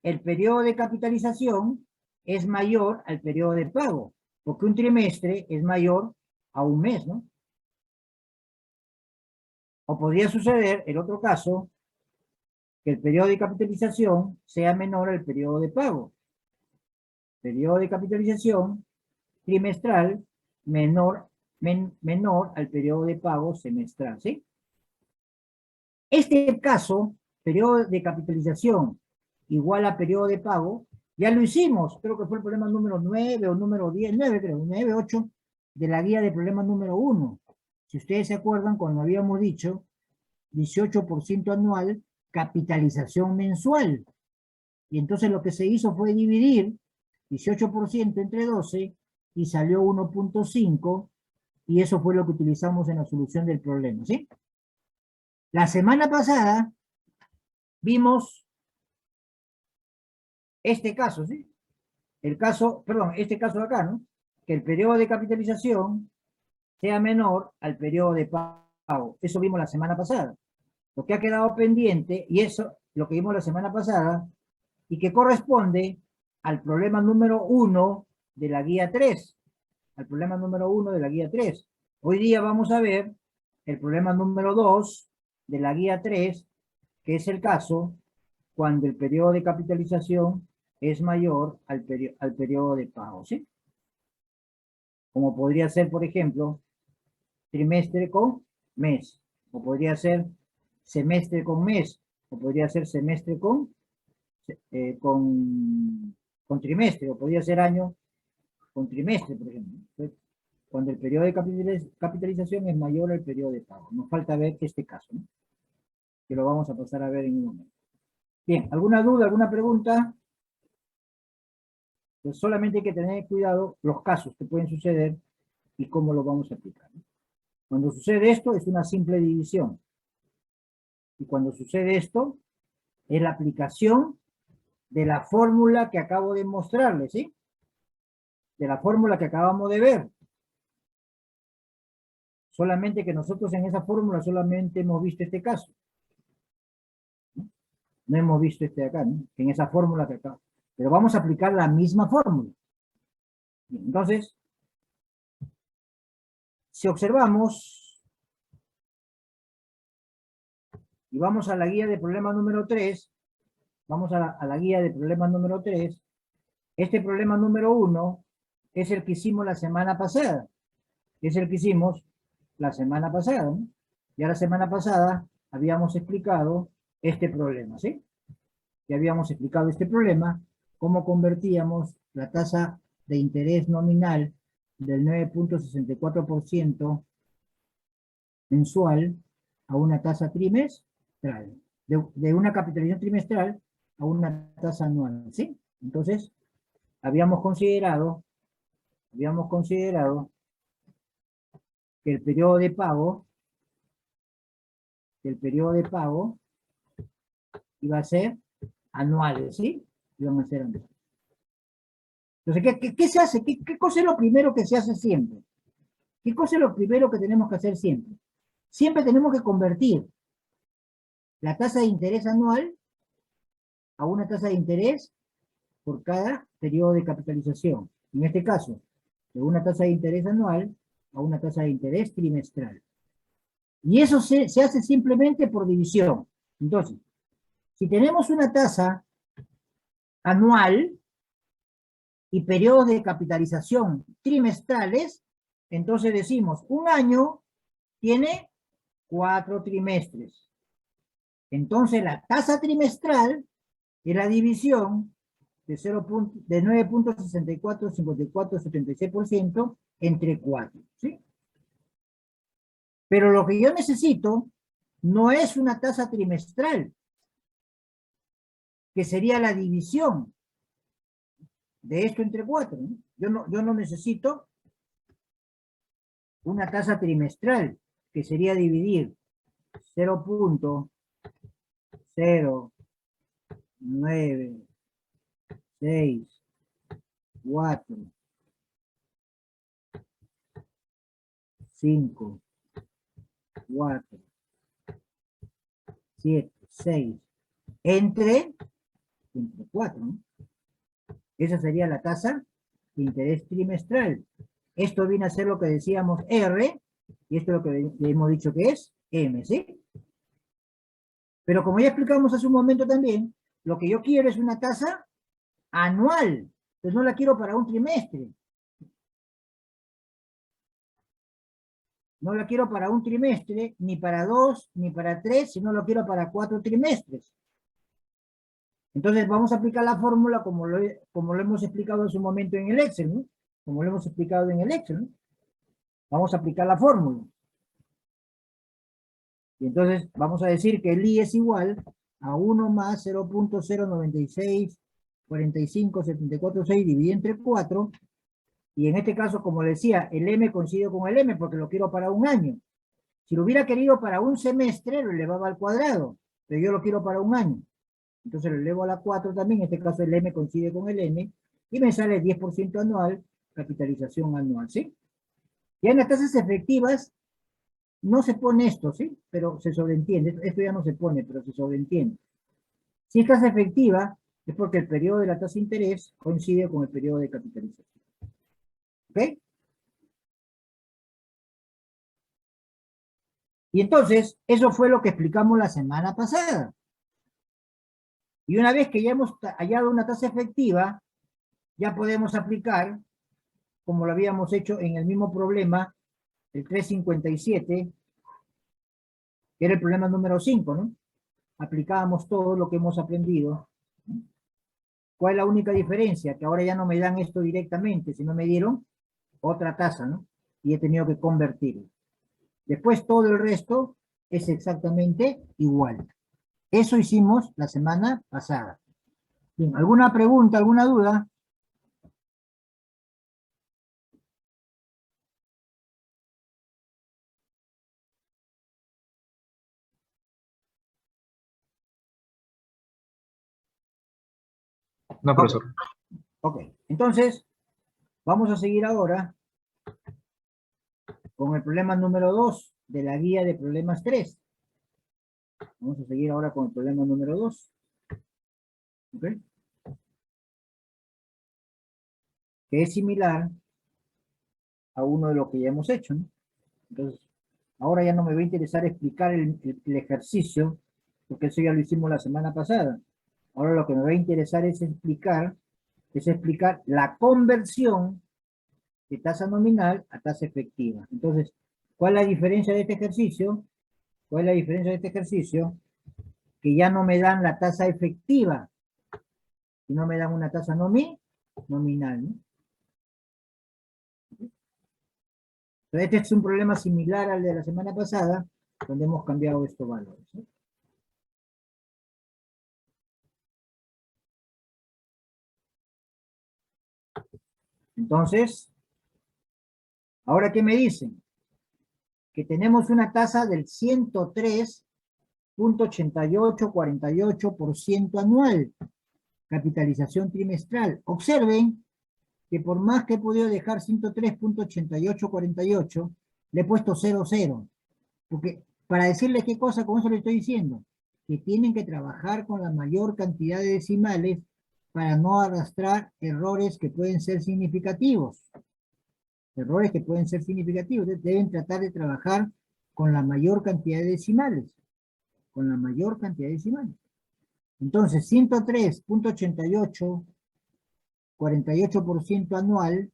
el periodo de capitalización es mayor al periodo de pago, porque un trimestre es mayor a un mes, ¿no? O podría suceder, el otro caso, que el periodo de capitalización sea menor al periodo de pago. Periodo de capitalización trimestral menor al periodo de pago semestral, ¿sí? Este caso, periodo de capitalización igual a periodo de pago, ya lo hicimos, creo que fue el problema número 9 o número 10, 9 creo, 9, 8 de la guía de problema número 1. Si ustedes se acuerdan, cuando habíamos dicho 18% anual, capitalización mensual. Y entonces lo que se hizo fue dividir 18% entre 12 y salió 1.5 y eso fue lo que utilizamos en la solución del problema, ¿sí? La semana pasada vimos este caso, ¿sí? Este caso de acá, ¿no? Que el periodo de capitalización sea menor al periodo de pago. Eso vimos la semana pasada. Lo que ha quedado pendiente, y eso, lo que vimos la semana pasada, y que corresponde al problema número 1 de la guía 3. Al problema número 1 de la guía 3. Hoy día vamos a ver el problema número 2 de la guía 3, que es el caso cuando el periodo de capitalización es mayor al periodo de pago, ¿sí? Como podría ser, por ejemplo, trimestre con mes, o podría ser semestre con mes, o podría ser semestre con trimestre, o podría ser año con trimestre, por ejemplo. Entonces, cuando el periodo de capitalización es mayor al periodo de pago. Nos falta ver este caso, ¿no? Que lo vamos a pasar a ver en un momento. Bien, ¿alguna duda, alguna pregunta? Pues solamente hay que tener cuidado los casos que pueden suceder y cómo lo vamos a aplicar, ¿no? Cuando sucede esto es una simple división. Y cuando sucede esto es la aplicación de la fórmula que acabo de mostrarles, ¿sí? De la fórmula que acabamos de ver. Solamente que nosotros en esa fórmula solamente hemos visto este caso. No hemos visto este de acá, ¿no? En esa fórmula que acá. Pero vamos a aplicar la misma fórmula. Bien, entonces, si observamos y vamos a la guía de problema número 3, vamos a la guía de problema número 3, este problema número 1 es el que hicimos la semana pasada. Es el que hicimos la semana pasada, ¿no? Ya la semana pasada habíamos explicado este problema, ¿sí? Ya habíamos explicado este problema, cómo convertíamos la tasa de interés nominal del 9.64% mensual a una tasa trimestral, de una capitalización trimestral a una tasa anual, ¿sí? Entonces, habíamos considerado que el periodo de pago iba a ser anuales, ¿sí? Iban a ser anuales. Entonces, ¿qué se hace? ¿Qué cosa es lo primero que se hace siempre? ¿Qué cosa es lo primero que tenemos que hacer siempre? Siempre tenemos que convertir la tasa de interés anual a una tasa de interés por cada periodo de capitalización. En este caso, de una tasa de interés anual a una tasa de interés trimestral. Y eso se hace simplemente por división. Entonces, si tenemos una tasa anual y periodos de capitalización trimestrales, entonces decimos, un año tiene 4 trimestres. Entonces la tasa trimestral es la división de 9.645476% entre 4, ¿sí? Pero lo que yo necesito no es una tasa trimestral, que sería la división de esto entre 4, ¿no? Yo no necesito una tasa trimestral, que sería dividir 0.06456 entre 4, ¿no? Esa sería la tasa de interés trimestral. Esto viene a ser lo que decíamos R, y esto es lo que le hemos dicho que es M, ¿sí? Pero como ya explicamos hace un momento también, lo que yo quiero es una tasa anual. Entonces no la quiero para un trimestre. No la quiero para un trimestre, ni para 2, ni para 3, sino lo quiero para 4 trimestres. Entonces vamos a aplicar la fórmula como lo hemos explicado hace un momento en el Excel, ¿no? Como lo hemos explicado en el Excel, ¿no? Vamos a aplicar la fórmula. Y entonces vamos a decir que el I es igual a 1 más 0.096457446 dividido entre 4. Y en este caso, como decía, el M coincide con el M porque lo quiero para un año. Si lo hubiera querido para un semestre, lo elevaba al cuadrado, pero yo lo quiero para un año. Entonces lo elevo a la 4 también, en este caso el M coincide con el N, y me sale 10% anual, capitalización anual, ¿sí? Y en las tasas efectivas no se pone esto, ¿sí? Pero se sobreentiende, esto ya no se pone, pero se sobreentiende. Si es tasa efectiva, es porque el periodo de la tasa de interés coincide con el periodo de capitalización. ¿Ok? Y entonces, eso fue lo que explicamos la semana pasada. Y una vez que ya hemos hallado una tasa efectiva, ya podemos aplicar, como lo habíamos hecho en el mismo problema, el 357, que era el problema número 5, ¿no? Aplicábamos todo lo que hemos aprendido. ¿Cuál es la única diferencia? Que ahora ya no me dan esto directamente, sino me dieron otra tasa, ¿no? Y he tenido que convertirlo. Después todo el resto es exactamente igual. Eso hicimos la semana pasada. Bien, ¿alguna pregunta, alguna duda? No, profesor. Ok, entonces vamos a seguir ahora con el problema número 2 de la guía de problemas 3. Vamos a seguir ahora con el problema número 2. ¿Ok? Que es similar a uno de los que ya hemos hecho, ¿no? Entonces, ahora ya no me va a interesar explicar el ejercicio, porque eso ya lo hicimos la semana pasada. Ahora lo que me va a interesar es explicar la conversión de tasa nominal a tasa efectiva. Entonces, ¿cuál es la diferencia de este ejercicio? ¿Cuál es la diferencia de este ejercicio? Que ya no me dan la tasa efectiva, sino me dan una tasa nominal, ¿no? Entonces, este es un problema similar al de la semana pasada, donde hemos cambiado estos valores, ¿sí? Entonces, ¿ahora qué me dicen? Que tenemos una tasa del 103.8848% anual, capitalización trimestral. Observen que por más que he podido dejar 103.8848, le he puesto 00, porque para decirles qué cosa con eso le estoy diciendo, que tienen que trabajar con la mayor cantidad de decimales para no arrastrar errores que pueden ser significativos. Errores que pueden ser significativos. Deben tratar de trabajar con la mayor cantidad de decimales. Con la mayor cantidad de decimales. Entonces, 103.8848% anual,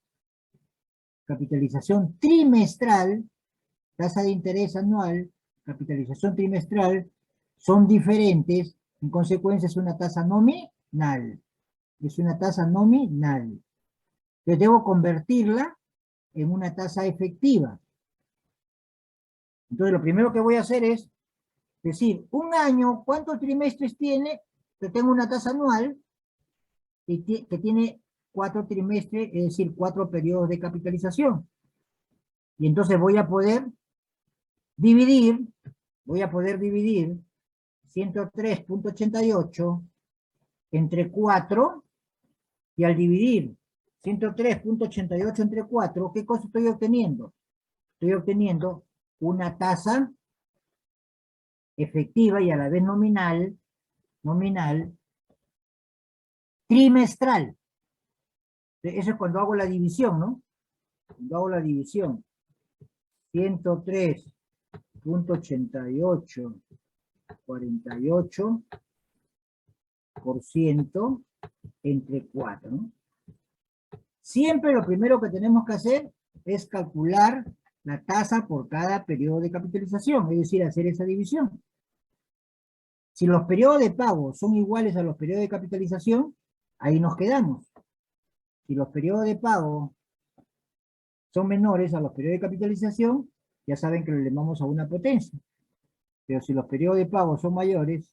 capitalización trimestral, tasa de interés anual, capitalización trimestral, son diferentes, en consecuencia es una tasa nominal. Es una tasa nominal. Entonces debo convertirla en una tasa efectiva. Entonces lo primero que voy a hacer es decir, un año, ¿cuántos trimestres tiene? Que tengo una tasa anual que tiene 4 trimestres, es decir, 4 periodos de capitalización. Y entonces voy a poder dividir 103.88 entre 4, y al dividir 103.88 entre 4, ¿qué cosa estoy obteniendo? Estoy obteniendo una tasa efectiva y a la vez nominal trimestral. Eso es cuando hago la división, ¿no? Cuando hago la división. 103.8848% entre 4, ¿no? Siempre lo primero que tenemos que hacer es calcular la tasa por cada periodo de capitalización, es decir, hacer esa división. Si los periodos de pago son iguales a los periodos de capitalización, ahí nos quedamos. Si los periodos de pago son menores a los periodos de capitalización, ya saben que lo elevamos a una potencia. Pero si los periodos de pago son mayores,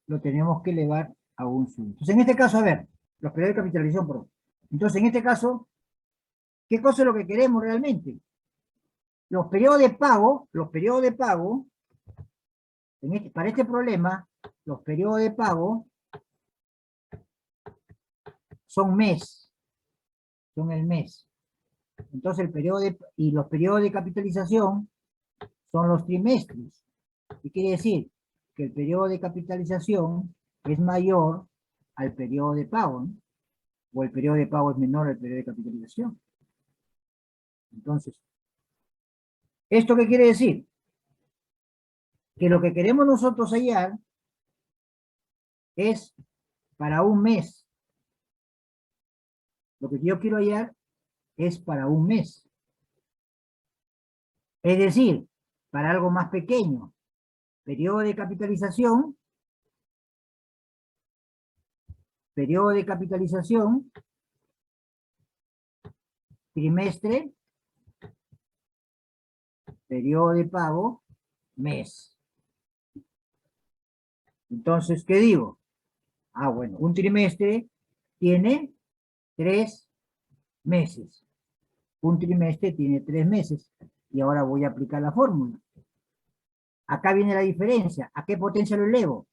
lo tenemos que elevar a un sub. Entonces, en este caso, a ver, los periodos de capitalización, perdón. Entonces, en este caso, ¿qué cosa es lo que queremos realmente? los periodos de pago, para este problema, los periodos de pago son mes, son el mes. Entonces y los periodos de capitalización son los trimestres. ¿Qué quiere decir? Que el periodo de capitalización es mayor al periodo de pago, ¿no? O el periodo de pago es menor al periodo de capitalización. Entonces, ¿esto qué quiere decir? Que lo que queremos nosotros hallar es para un mes. Lo que yo quiero hallar es para un mes. Es decir, para algo más pequeño. Periodo de capitalización, trimestre, periodo de pago, mes. Entonces, ¿qué digo? Ah, bueno, un trimestre tiene 3 meses. Un trimestre tiene 3 meses. Y ahora voy a aplicar la fórmula. Acá viene la diferencia. ¿A qué potencia lo elevo?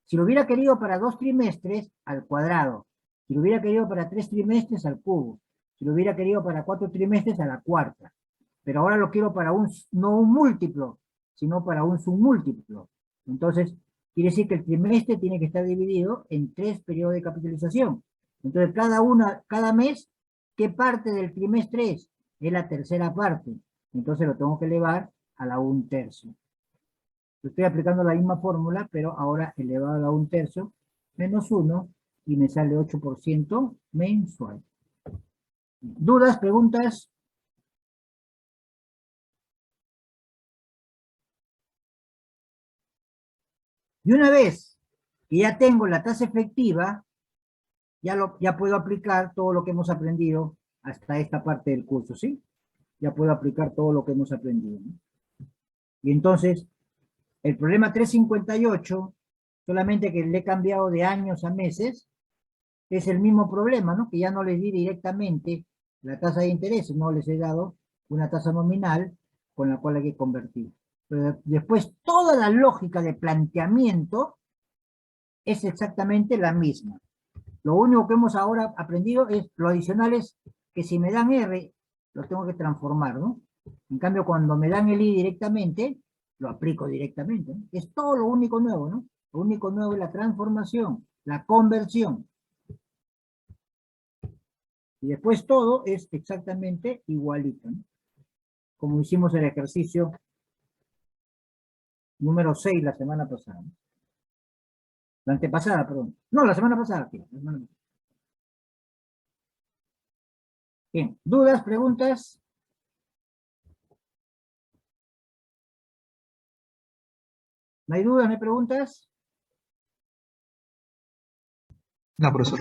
Si lo hubiera querido para 2 trimestres, al cuadrado. Si lo hubiera querido para 3 trimestres, al cubo. Si lo hubiera querido para 4 trimestres, a la cuarta. Pero ahora lo quiero para no un múltiplo, sino para un submúltiplo. Entonces, quiere decir que el trimestre tiene que estar dividido en 3 periodos de capitalización. Entonces, cada mes, ¿qué parte del trimestre es? Es la tercera parte. Entonces lo tengo que elevar a la 1/3. Estoy aplicando la misma fórmula, pero ahora elevado a la 1/3 menos 1 y me sale 8% mensual. ¿Dudas, preguntas? Y una vez que ya tengo la tasa efectiva, ya puedo aplicar todo lo que hemos aprendido hasta esta parte del curso, ¿sí? Ya puedo aplicar todo lo que hemos aprendido, ¿no? Y entonces, el problema 358, solamente que le he cambiado de años a meses, es el mismo problema, ¿no? Que ya no les di directamente la tasa de interés, no les he dado una tasa nominal con la cual hay que convertir. Pero después, toda la lógica de planteamiento es exactamente la misma. Lo único que hemos ahora aprendido es, lo adicional es que si me dan R, lo tengo que transformar, ¿no? En cambio, cuando me dan el I directamente, lo aplico directamente, ¿no? Es todo lo único nuevo, ¿no? Lo único nuevo es la transformación, la conversión. Y después todo es exactamente igualito, ¿no? Como hicimos el ejercicio número 6 la semana pasada, ¿no? La antepasada, perdón. No, la semana pasada, sí, la semana pasada. Bien, ¿dudas, preguntas? ¿No hay dudas, no hay preguntas? No, profesor.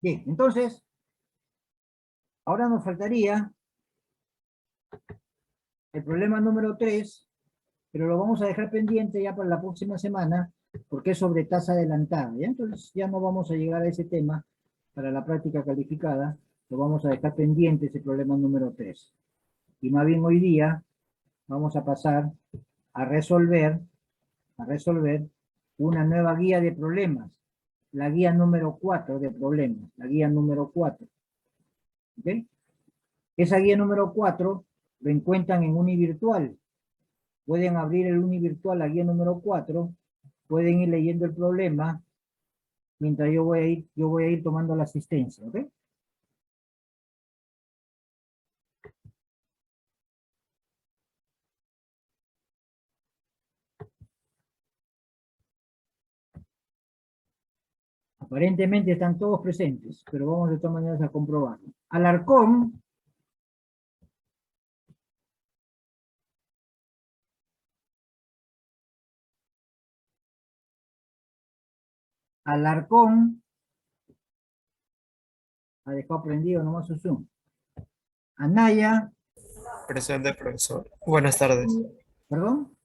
Bien, entonces, ahora nos faltaría el problema número 3, pero lo vamos a dejar pendiente ya para la próxima semana, porque es sobre tasa adelantada, ¿ya? Entonces ya no vamos a llegar a ese tema para la práctica calificada, lo vamos a dejar pendiente ese problema número 3. Y más bien hoy día vamos a pasar a resolver una nueva guía de problemas, la guía número 4 de problemas, la guía número 4. ¿Ok? Esa guía número 4 lo encuentran en Univirtual. Pueden abrir el Univirtual, la guía número 4, pueden ir leyendo el problema, mientras yo voy a ir tomando la asistencia, ¿ok? Aparentemente están todos presentes, pero vamos de todas maneras a comprobarlo. Alarcón ha dejado prendido nomás su Zoom. Anaya, Presente, profesor. Buenas tardes. perdón.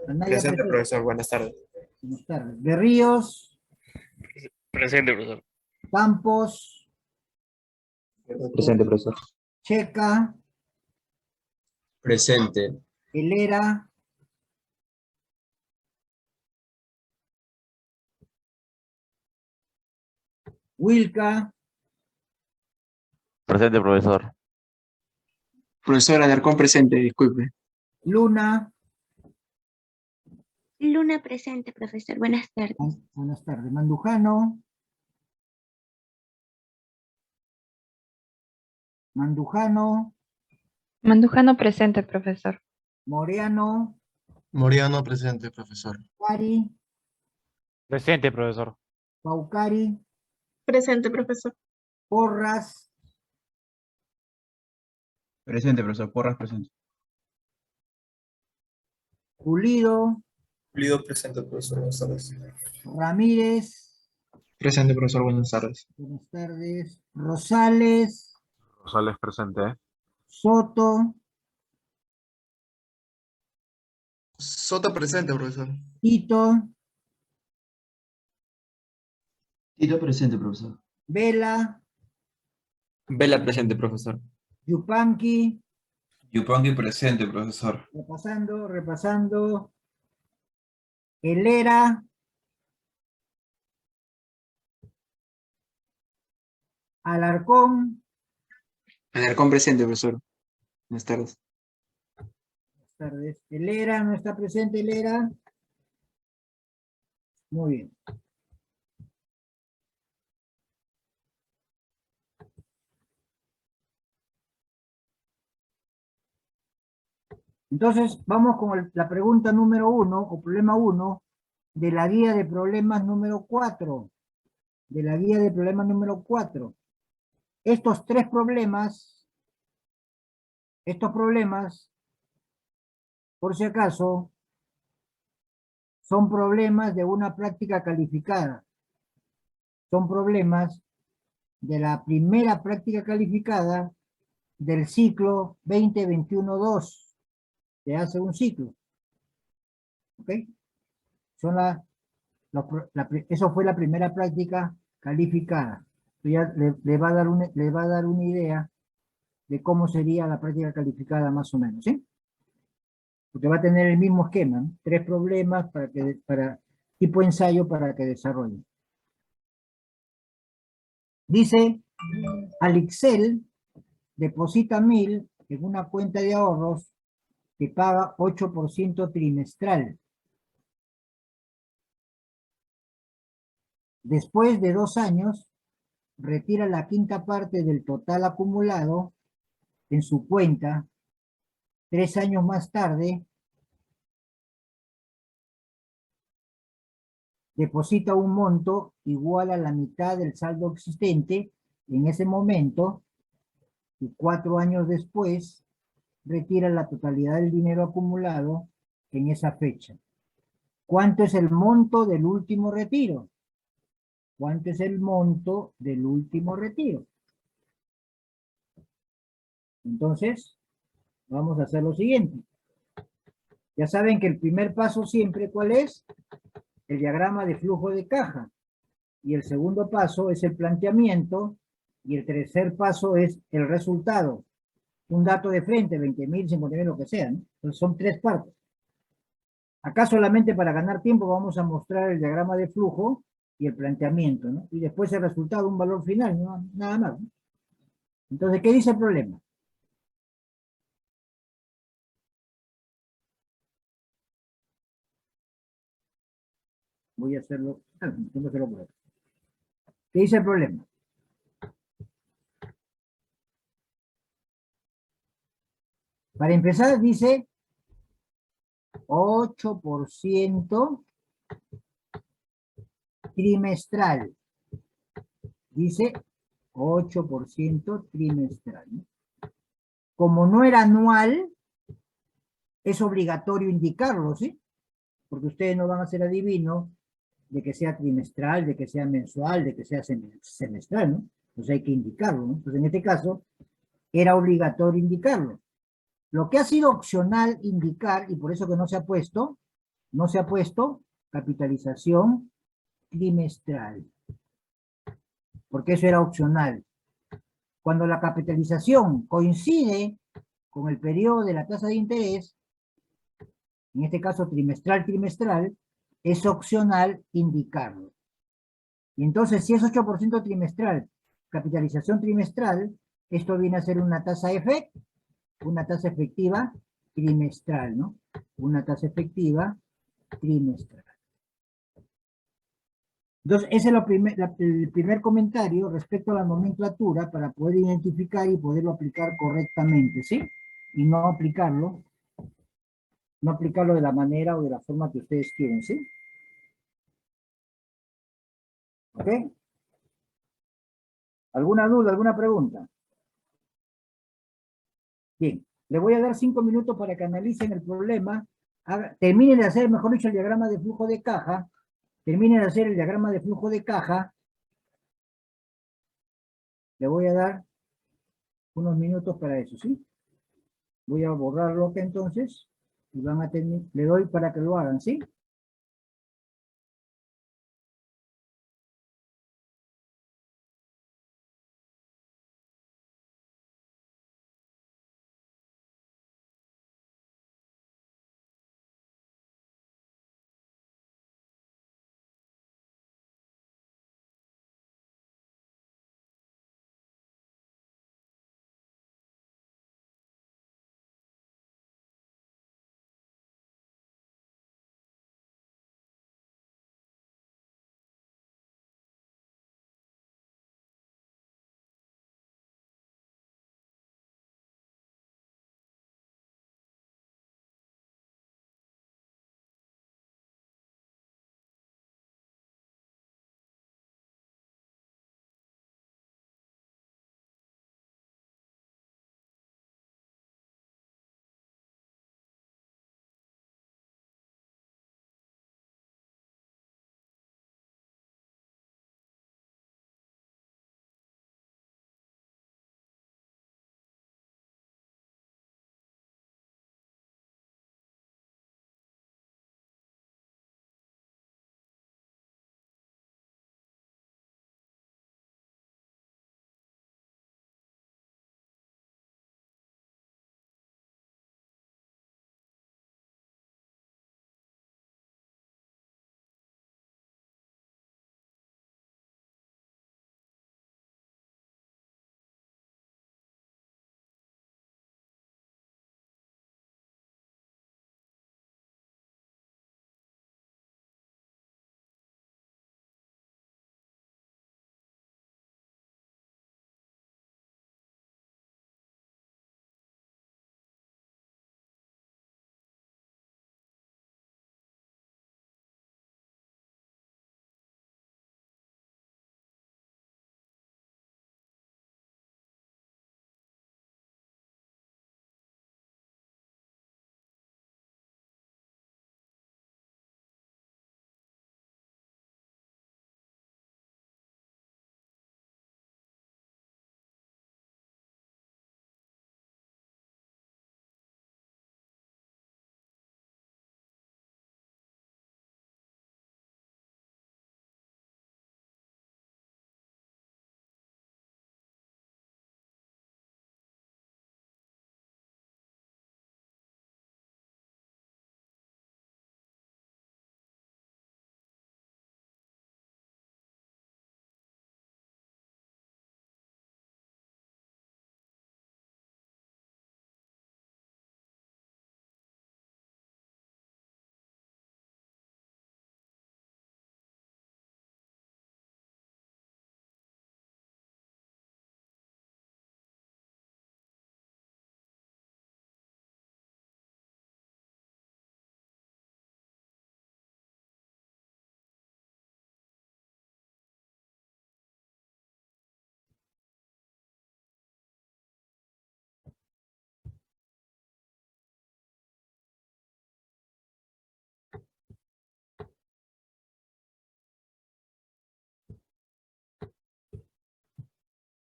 Anaya Presente, presente. profesor. Buenas tardes. Buenas tardes. Berríos, Presente, profesor. Campos, Presente, profesor. Checa, Presente. Helera, Wilka, Presente, profesor. Profesor Alarcón presente, disculpe. Luna. Luna presente, profesor. Buenas tardes. Buenas tardes. Mandujano. Mandujano. Mandujano presente, profesor. Moreano. Moriano presente, profesor. Cari. Presente, profesor. Paucari. Presente, profesor. Porras. Presente, profesor. Porras, presente. Pulido. Pulido presente, profesor. Buenas tardes. Ramírez. Presente, profesor, buenas tardes. Buenas tardes. Rosales. Rosales presente. Soto. Soto presente, profesor. Tito. Tito presente, profesor. Vela. Vela presente, profesor. Yupanqui. Yupanqui presente, profesor. Repasando. Helera. Alarcón. Alarcón presente, profesor. Buenas tardes. Buenas tardes. Helera, ¿no está presente Helera? Muy bien. Entonces, vamos con la pregunta número 1, o problema 1, de la guía de problemas número 4. De la guía de problemas número 4. Estos problemas, por si acaso, son problemas de una práctica calificada. Son problemas de la primera práctica calificada del ciclo 2021-2. Se hace un ciclo. ¿Ok? Eso fue la primera práctica calificada. Ya le va a dar una idea de cómo sería la práctica calificada más o menos, ¿sí? Porque va a tener el mismo esquema, ¿no? 3 problemas para tipo ensayo para que desarrolle. Dice, Alixel deposita 1.000 en una cuenta de ahorros que paga 8% trimestral. Después de 2 años, retira la quinta parte del total acumulado en su cuenta. 3 años más tarde, deposita un monto igual a la mitad del saldo existente en ese momento y 4 años después, retira la totalidad del dinero acumulado en esa fecha. ¿Cuánto es el monto del último retiro? ¿Cuánto es el monto del último retiro? Entonces, vamos a hacer lo siguiente. Ya saben que el primer paso siempre, ¿cuál es? El diagrama de flujo de caja. Y el segundo paso es el planteamiento. Y el tercer paso es el resultado. Un dato de frente, 20.000, 50.000, lo que sea, ¿no? Entonces son 3 partes. Acá solamente para ganar tiempo vamos a mostrar el diagrama de flujo y el planteamiento, ¿no? Y después el resultado, un valor final, ¿no? Nada más, ¿no? Entonces, ¿qué dice el problema? Voy a hacerlo, tengo que hacerlo por aquí. ¿Qué dice el problema? Para empezar, dice 8% trimestral. Dice 8% trimestral, ¿no? Como no era anual, es obligatorio indicarlo, ¿sí? Porque ustedes no van a ser adivinos de que sea trimestral, de que sea mensual, de que sea semestral, ¿no? Entonces hay que indicarlo, ¿no? Entonces en este caso era obligatorio indicarlo. Lo que ha sido opcional indicar, y por eso que no se ha puesto capitalización trimestral. Porque eso era opcional. Cuando la capitalización coincide con el periodo de la tasa de interés, en este caso trimestral, es opcional indicarlo. Y entonces, si es 8% trimestral, capitalización trimestral, esto viene a ser una tasa efectiva trimestral, ¿no? Una tasa efectiva trimestral. Entonces, ese es el primer comentario respecto a la nomenclatura para poder identificar y poderlo aplicar correctamente, ¿sí? Y no aplicarlo de la manera o de la forma que ustedes quieren, ¿sí? ¿Ok? ¿Alguna duda, alguna pregunta? Bien, le voy a dar 5 minutos para que analicen el problema. Terminen de hacer, mejor dicho, el diagrama de flujo de caja. Terminen de hacer el diagrama de flujo de caja. Le voy a dar unos minutos para eso, ¿sí? Voy a borrarlo acá entonces. Y van a tener, le doy para que lo hagan, ¿sí?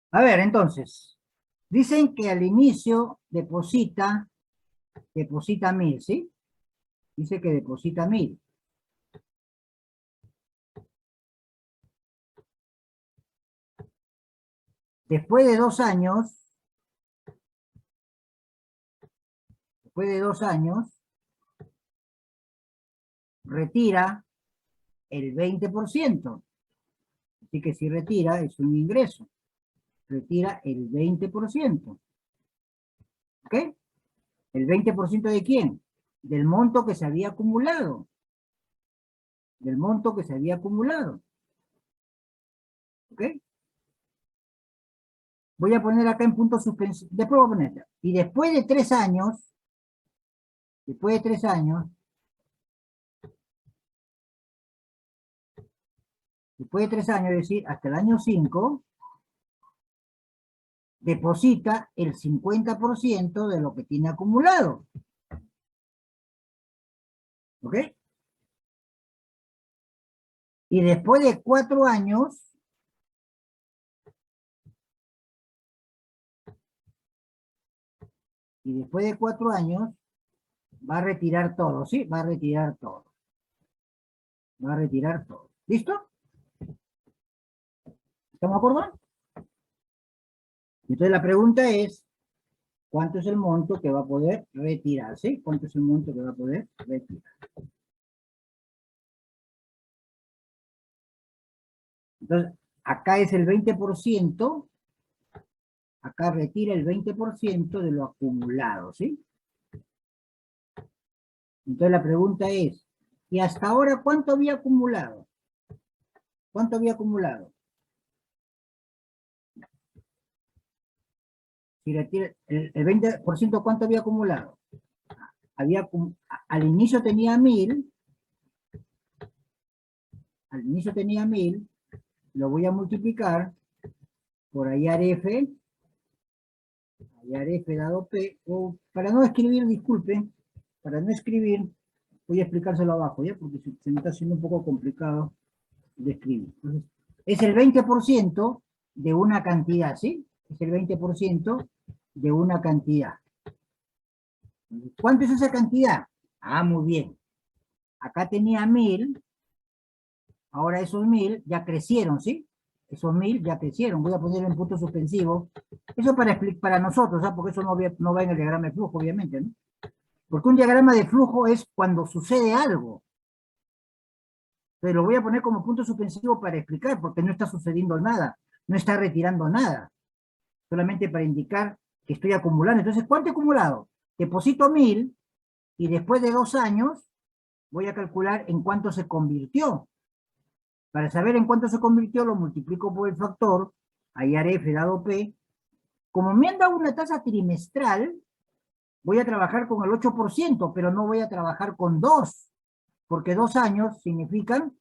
A ver, entonces, dicen que al inicio deposita 1.000, ¿sí? Dice que deposita 1.000. Después de 2 años, después de 2 años, retira el 20%. Así que si retira, es un ingreso. Retira el 20%. ¿Ok? ¿El 20% de quién? Del monto que se había acumulado. Del monto que se había acumulado. ¿Ok? Voy a poner acá en punto suspensivo. Después voy a poner. Y después de 3 años, después de 3 años, es decir, hasta el año 5, deposita el 50% de lo que tiene acumulado. ¿Ok? Y después de 4 años, va a retirar todo, ¿sí? Va a retirar todo. Va a retirar todo. ¿Listo? ¿Estamos de acuerdo? Entonces la pregunta es, ¿cuánto es el monto que va a poder retirar? ¿Sí? ¿Cuánto es el monto que va a poder retirar? Entonces, acá es el 20%, acá retira el 20% de lo acumulado, ¿sí? Entonces la pregunta es, ¿y hasta ahora cuánto había acumulado? ¿Cuánto había acumulado? Si retira el 20%, ¿cuánto había acumulado? Al inicio tenía 1000, lo voy a multiplicar por IARF dado P, o para no escribir, disculpen, para no escribir, voy a explicárselo abajo, ¿ya? Porque se me está haciendo un poco complicado de escribir. Entonces, es el 20% de una cantidad, ¿sí? Es el 20% de una cantidad. ¿Cuánto es esa cantidad? Ah, muy bien. Acá tenía 1000, ahora esos 1000 ya crecieron, ¿sí? Esos 1000 ya crecieron. Voy a ponerlo en punto suspensivo. Eso para nosotros, ¿sabes? Porque eso no va en el diagrama de flujo, obviamente, ¿no? Porque un diagrama de flujo es cuando sucede algo. Entonces lo voy a poner como punto suspensivo para explicar, porque no está sucediendo nada, no está retirando nada. Solamente para indicar que estoy acumulando. Entonces, ¿cuánto he acumulado? Deposito 1000 y después de 2 años voy a calcular en cuánto se convirtió. Para saber en cuánto se convirtió, lo multiplico por el factor IARF dado P. Como me han dado una tasa trimestral, voy a trabajar con el 8%, pero no voy a trabajar con 2, porque 2 años significan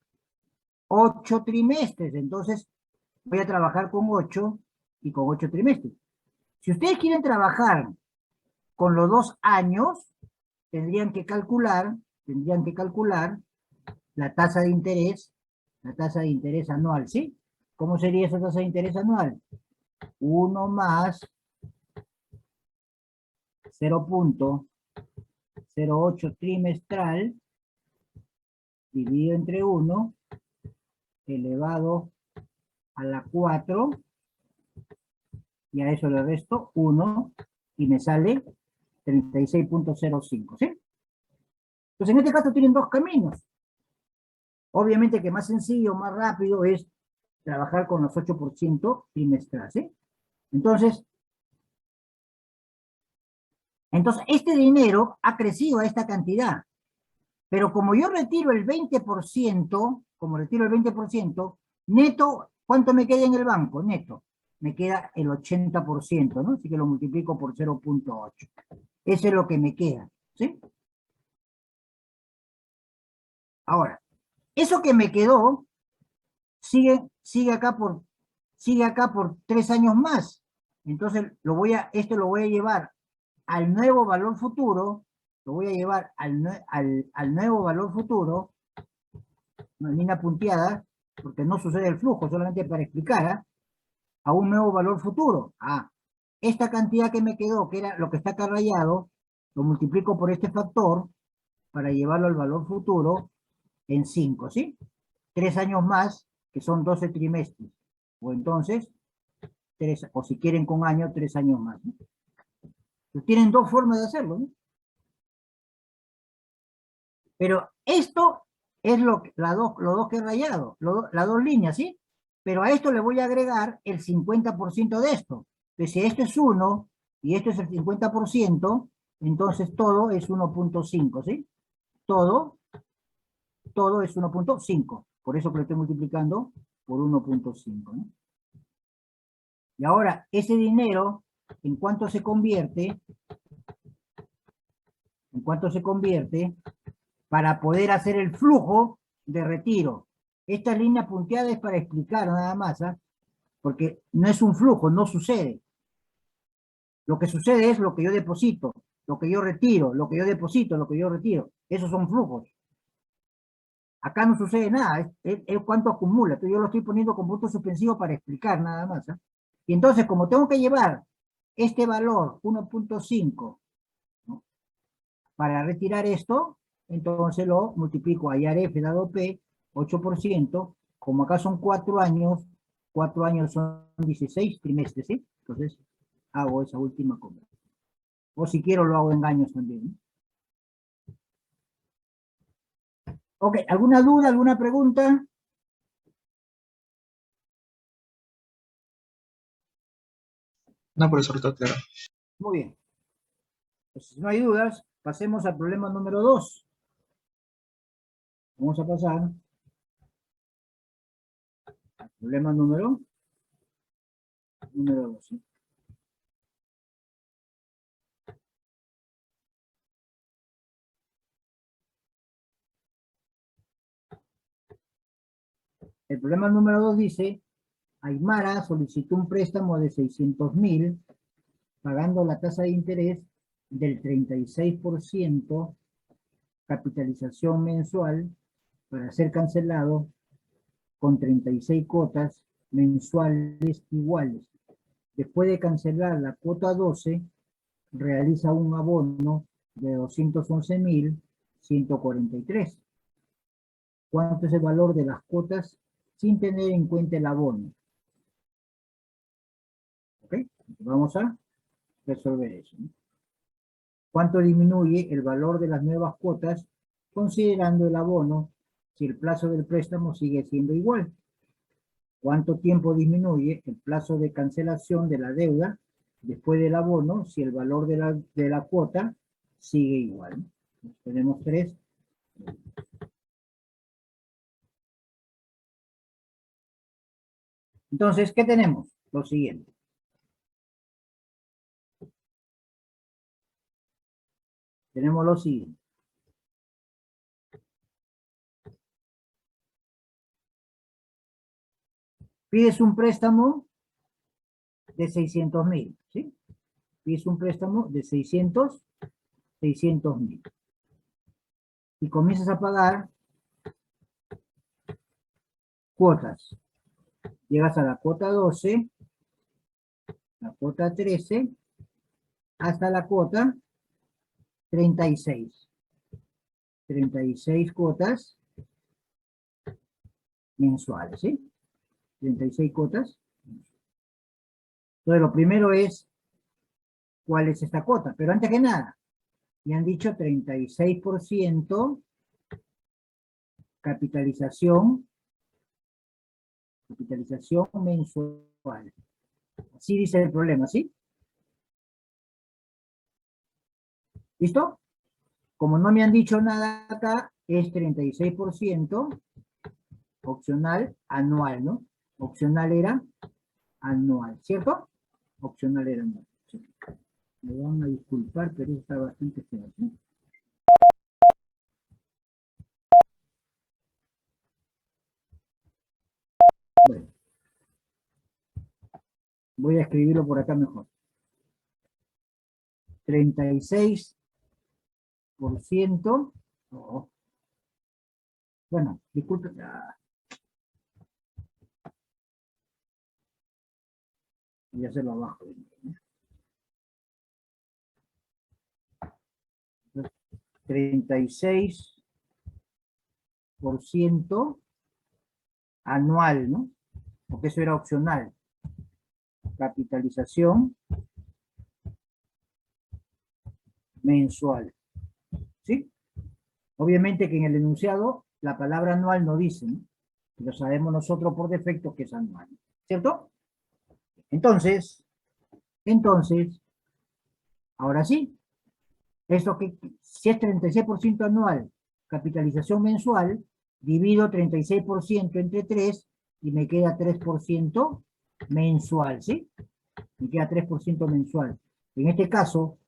8 trimestres. Entonces, voy a trabajar con 8 y con 8 trimestres. Si ustedes quieren trabajar con los 2 años, tendrían que calcular la tasa de interés anual, ¿sí? ¿Cómo sería esa tasa de interés anual? 1 más 0.08 trimestral dividido entre 1 elevado a la 4 y a eso le resto 1 y me sale 36.05, ¿sí? Entonces en este caso tienen 2 caminos. Obviamente que más sencillo, más rápido es trabajar con los 8% trimestral, ¿sí? Entonces, este dinero ha crecido a esta cantidad. Pero como yo retiro el 20%, neto, ¿cuánto me queda en el banco? Neto, me queda el 80%, ¿no? Así que lo multiplico por 0.8. Eso es lo que me queda, ¿sí? Ahora, eso que me quedó sigue acá por 3 años más. Entonces, esto lo voy a llevar al nuevo valor futuro, lo voy a llevar al nuevo valor futuro, una línea punteada, porque no sucede el flujo, solamente para explicar, a un nuevo valor futuro. Esta cantidad que me quedó, que era lo que está acá rayado, lo multiplico por este factor para llevarlo al valor futuro en 5, ¿sí? 3 años más, que son 12 trimestres. O entonces, o si quieren con año, 3 años más, ¿no? Pues tienen 2 formas de hacerlo, ¿no? Pero esto es los dos que he rayado, las dos líneas, ¿sí? Pero a esto le voy a agregar el 50% de esto. Entonces, si esto es 1 y esto es el 50%, entonces todo es 1.5, ¿sí? Todo es 1.5. Por eso que lo estoy multiplicando por 1.5, ¿no? Y ahora, ese dinero, ¿en cuánto se convierte? ¿En cuánto se convierte? Para poder hacer el flujo de retiro. Esta línea punteada es para explicar nada más, ¿ah? Porque no es un flujo, no sucede. Lo que sucede es lo que yo deposito, lo que yo retiro, lo que yo deposito, lo que yo retiro. Esos son flujos. Acá no sucede nada, es cuánto acumula. Entonces yo lo estoy poniendo con punto suspensivo para explicar nada más, ¿ah? Y entonces, como tengo que llevar este valor, 1.5, ¿no?, para retirar esto, entonces lo multiplico a IARF dado P, 8%, como acá son 4 años son 16 trimestres, ¿sí? Entonces hago esa última compra. O si quiero lo hago en años también, ¿no? Ok, ¿alguna duda, alguna pregunta? No, profesor, está claro. Muy bien. Pues, si no hay dudas, pasemos al problema número 2. Vamos a pasar al problema número 2. ¿Sí? El problema número 2 dice: Aymara solicitó un préstamo de 600.000, pagando la tasa de interés del 36%, capitalización mensual, para ser cancelado con 36 cuotas mensuales iguales. Después de cancelar la cuota 12, realiza un abono de 211.143. ¿Cuánto es el valor de las cuotas sin tener en cuenta el abono? ¿Ok? Vamos a resolver eso, ¿no? ¿Cuánto disminuye el valor de las nuevas cuotas considerando el abono si el plazo del préstamo sigue siendo igual? ¿Cuánto tiempo disminuye el plazo de cancelación de la deuda después del abono si el valor de la cuota sigue igual? Tenemos 3. Entonces, ¿qué tenemos? Lo siguiente. Tenemos lo siguiente. Pides un préstamo de 600.000, ¿sí? Pides un préstamo de 600.000. Y comienzas a pagar cuotas. Llegas a la cuota 12, la cuota 13, hasta la cuota 36. 36 cuotas mensuales, ¿sí? 36 cuotas. Entonces, lo primero es, ¿cuál es esta cuota? Pero antes que nada, me han dicho 36% capitalización mensual. Así dice el problema, ¿sí? ¿Listo? Como no me han dicho nada acá, es 36% opcional anual, ¿no? Opcional era anual, ¿cierto? Opcional era anual. ¿Sí? Me van a disculpar, pero está bastante feo, ¿sí? Bueno, voy a escribirlo por acá mejor. 36%. Oh. Bueno, disculpe. Voy a hacerlo abajo. 36% anual, ¿no? Porque eso era opcional. Capitalización mensual. ¿Sí? Obviamente que en el enunciado la palabra anual no dice, ¿no? Lo sabemos nosotros por defecto que es anual, ¿cierto? Entonces, ahora sí, esto que si es 36% anual, capitalización mensual, divido 36% entre 3 y me queda 3% mensual, ¿sí? Me queda 3% mensual. En este caso,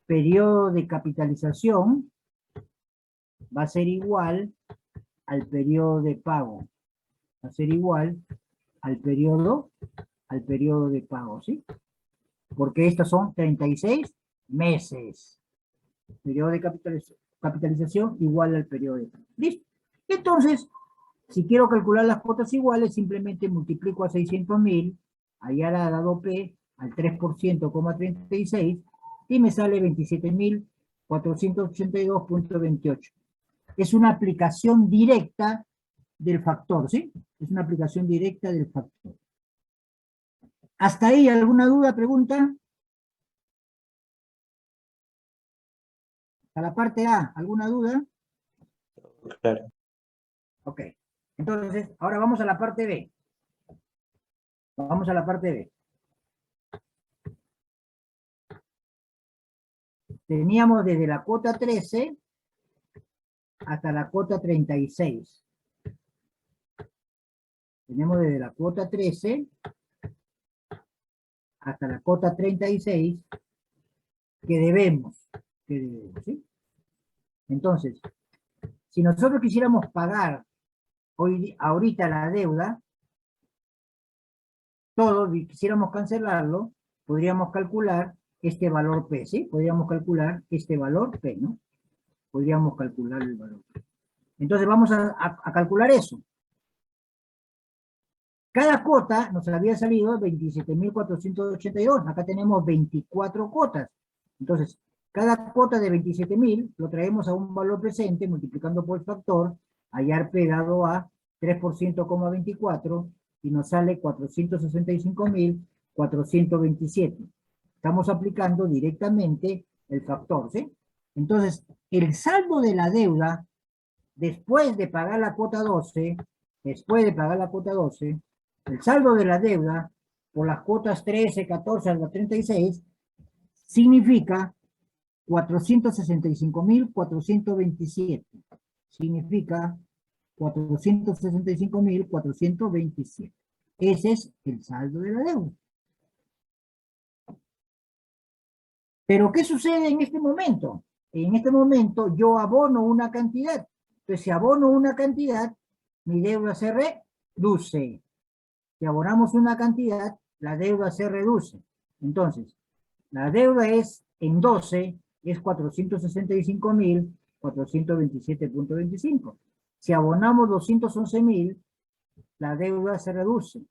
periodo de capitalización va a ser igual al periodo de pago. Va a ser igual al periodo de pago, ¿sí? Porque estos son 36 meses. Periodo de capitalización igual al periodo de pago. ¿Listo? Entonces, si quiero calcular las cuotas iguales, simplemente multiplico a 600.000, allá la dado P, al 3%,36, y me sale 27.482.28. Es una aplicación directa del factor, ¿sí? Es una aplicación directa del factor. ¿Hasta ahí alguna duda, pregunta? A la parte A, ¿alguna duda? Claro. Ok. Entonces, ahora vamos a la parte B. Vamos a la parte B. Teníamos desde la cuota 13 hasta la cuota 36. Tenemos desde la cuota 13 hasta la cuota 36 que debemos, ¿sí? Entonces, si nosotros quisiéramos pagar ahorita la deuda, todo, y quisiéramos cancelarlo, podríamos calcular este valor P, ¿sí? Podríamos calcular este valor P, ¿no? Podríamos calcular el valor P. Entonces vamos a calcular eso. Cada cuota nos había salido 27.482. Acá tenemos 24 cuotas. Entonces, cada cuota de 27.000 lo traemos a un valor presente, multiplicando por el factor, hallar P dado a 3%,24, y nos sale 465.427. Estamos aplicando directamente el factor, ¿sí? Entonces, el saldo de la deuda, después de pagar la cuota 12, el saldo de la deuda por las cuotas 13, 14 hasta 36 significa 465.427. Significa 465.427. Ese es el saldo de la deuda. Pero ¿qué sucede en este momento? En este momento yo abono una cantidad. Entonces, si abono una cantidad, mi deuda se reduce. Si abonamos una cantidad, la deuda se reduce. Entonces, la deuda es en 12, es 465.427.25. Si abonamos 211.000, la deuda se reduce.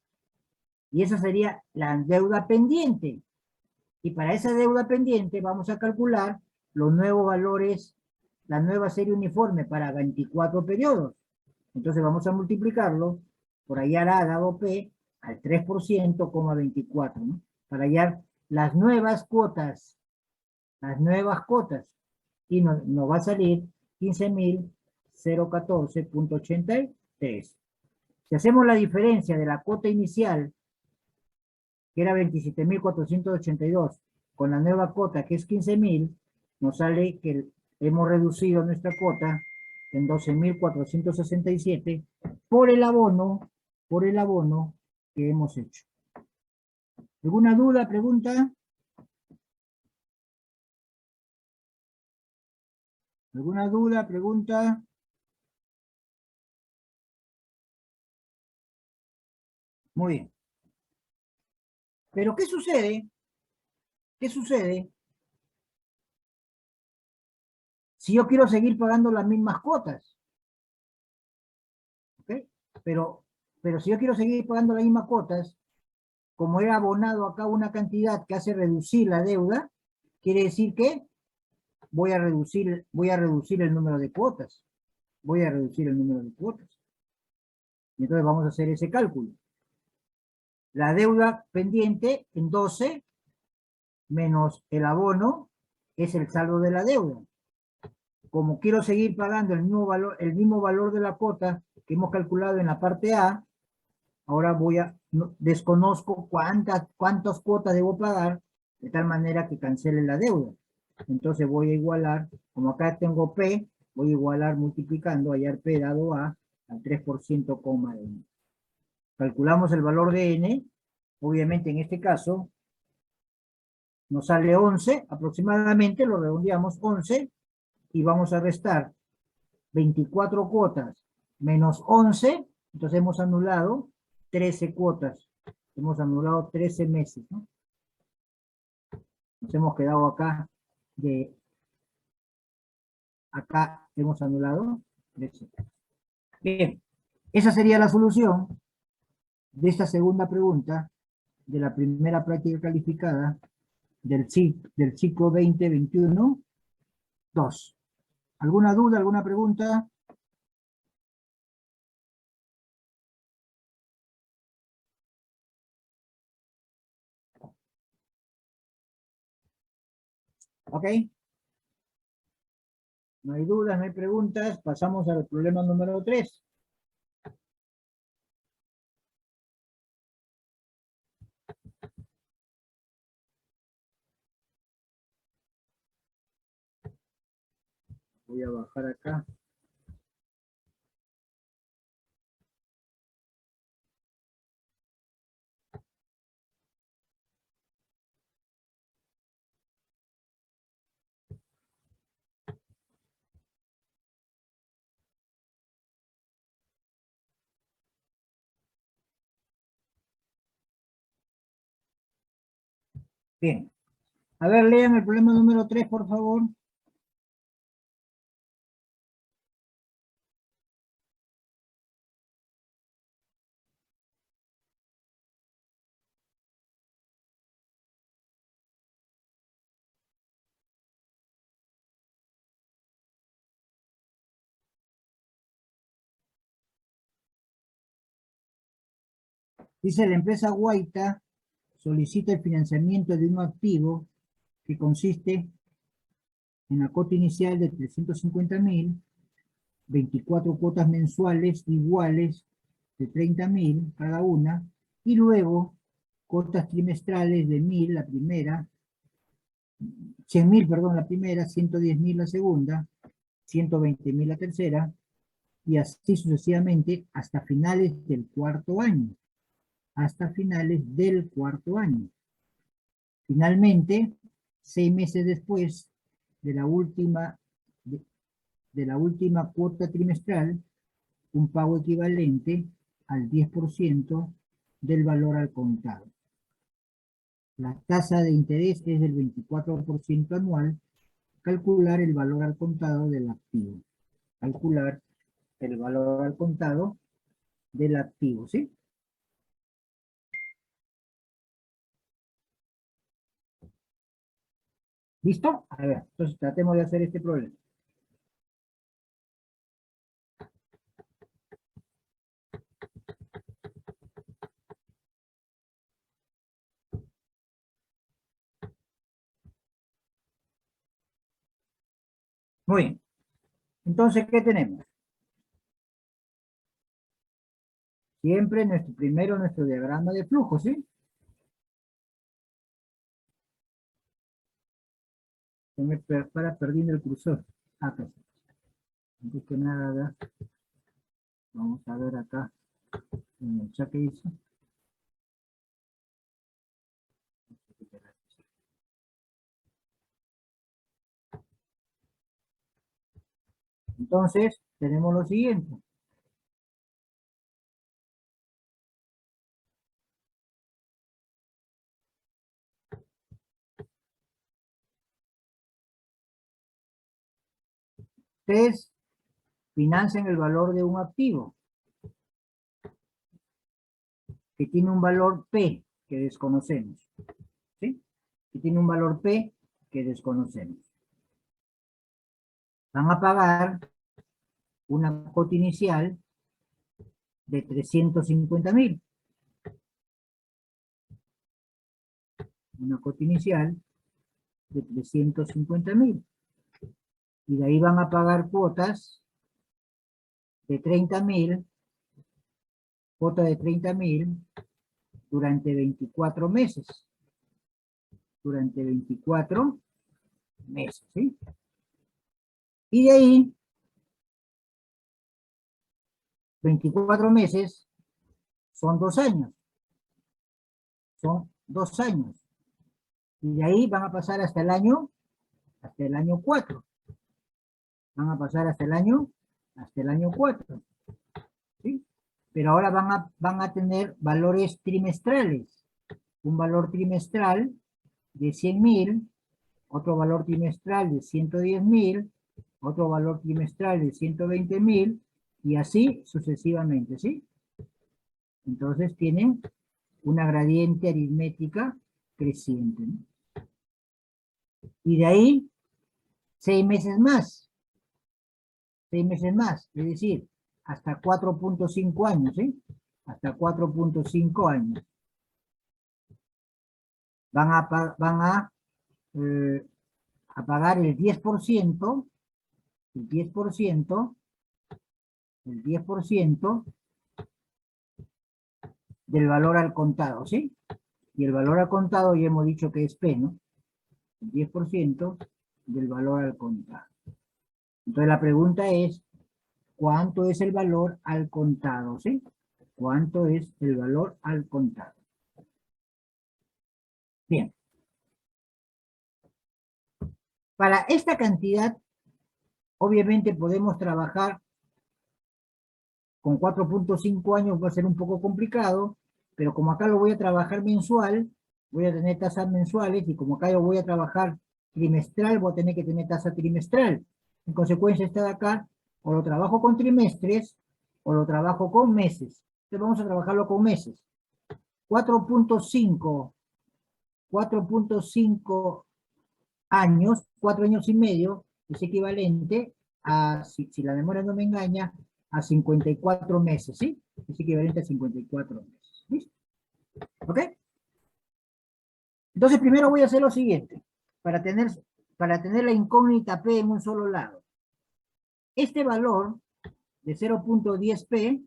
Y esa sería la deuda pendiente. Y para esa deuda pendiente vamos a calcular los nuevos valores, la nueva serie uniforme para 24 periodos. Entonces vamos a multiplicarlo por hallar A dado P al 3%,24, ¿no? Para hallar las nuevas cuotas. Y nos va a salir 15.014.83. Si hacemos la diferencia de la cuota inicial, que era 27.482, con la nueva cuota, que es 15.000, nos sale que hemos reducido nuestra cuota en 12.467 por el abono que hemos hecho. ¿Alguna duda, pregunta? ¿Alguna duda, pregunta? Muy bien. Pero ¿qué sucede? ¿Qué sucede si yo quiero seguir pagando las mismas cuotas? ¿Ok? Pero si yo quiero seguir pagando las mismas cuotas, como he abonado acá una cantidad que hace reducir la deuda, quiere decir que voy a reducir el número de cuotas. Y entonces vamos a hacer ese cálculo. La deuda pendiente en 12 menos el abono es el saldo de la deuda. como quiero seguir pagando el mismo valor de la cuota que hemos calculado en la parte A, ahora desconozco cuántas cuotas debo pagar, de tal manera que cancele la deuda. Entonces voy a igualar, como acá tengo P, voy a igualar multiplicando, hallar P dado A, al 3%, N. Calculamos el valor de N, obviamente en este caso, nos sale 11, aproximadamente, lo redondeamos 11, y vamos a restar 24 cuotas menos 11, entonces hemos anulado 13 cuotas, hemos anulado 13 meses, ¿no? Nos hemos quedado acá acá hemos anulado 13. Bien, esa sería la solución de esta segunda pregunta de la primera práctica calificada del ciclo 2021-2. ¿Alguna duda, alguna pregunta? ¿Ok? No hay dudas, no hay preguntas. Pasamos al problema número 3. Voy a bajar acá. Bien. A ver, lean el problema número 3, por favor. Dice, la empresa Guaita solicita el financiamiento de un activo que consiste en la cuota inicial de 350.000, 24 cuotas mensuales iguales de 30.000 cada una, y luego cuotas trimestrales de 1.000 la primera, 100.000, perdón, la primera, 110.000 la segunda, 120.000 la tercera, y así sucesivamente hasta finales del cuarto año. Hasta finales del cuarto año. Finalmente, 6 meses después de la última cuota trimestral, un pago equivalente al 10% del valor al contado. La tasa de interés es del 24% anual. Calcular el valor al contado del activo. Calcular el valor al contado del activo, ¿sí? ¿Listo? A ver, entonces tratemos de hacer este problema. Muy bien. Entonces, ¿qué tenemos? Siempre primero nuestro diagrama de flujo, ¿sí? Se me para perdiendo el cursor. Acá. Antes que nada, vamos a ver acá en el chat que hizo. Entonces, tenemos lo siguiente. Ustedes financian el valor de un activo que tiene un valor P que desconocemos. ¿Sí? Que tiene un valor P que desconocemos. Van a pagar una cuota inicial de 350.000. Una cuota inicial de 350.000. Y de ahí van a pagar cuotas de 30.000, cuota de 30.000 durante 24 meses. Durante 24 meses, ¿sí? Y de ahí, 24 meses son 2 años. Son 2 años. Y de ahí van a pasar hasta el año 4. Van a pasar hasta el año 4. ¿Sí? Pero ahora van a tener valores trimestrales. Un valor trimestral de 100.000, otro valor trimestral de 110.000, otro valor trimestral de 120.000, y así sucesivamente, ¿sí? Entonces tienen una gradiente aritmética creciente, ¿no? Y de ahí, 6 meses más. 6 meses más, es decir, hasta 4.5 años, ¿sí? Hasta 4.5 años. Van a pagar el 10%, el 10% del valor al contado, ¿sí? Y el valor al contado ya hemos dicho que es P, ¿no? El 10% del valor al contado. Entonces la pregunta es, ¿cuánto es el valor al contado, sí? ¿Cuánto es el valor al contado? Bien. Para esta cantidad, obviamente podemos trabajar con 4.5 años, va a ser un poco complicado, pero como acá lo voy a trabajar mensual, voy a tener tasas mensuales, y como acá yo voy a trabajar trimestral, voy a tener que tener tasa trimestral. En consecuencia, esta de acá, o lo trabajo con trimestres, o lo trabajo con meses. Entonces vamos a trabajarlo con meses. 4.5 años, 4 años y medio, es equivalente a, si la memoria no me engaña, a 54 meses, ¿sí? Es equivalente a 54 meses. ¿Listo? ¿Ok? Entonces primero voy a hacer lo siguiente, para tener la incógnita P en un solo lado. Este valor de 0.10P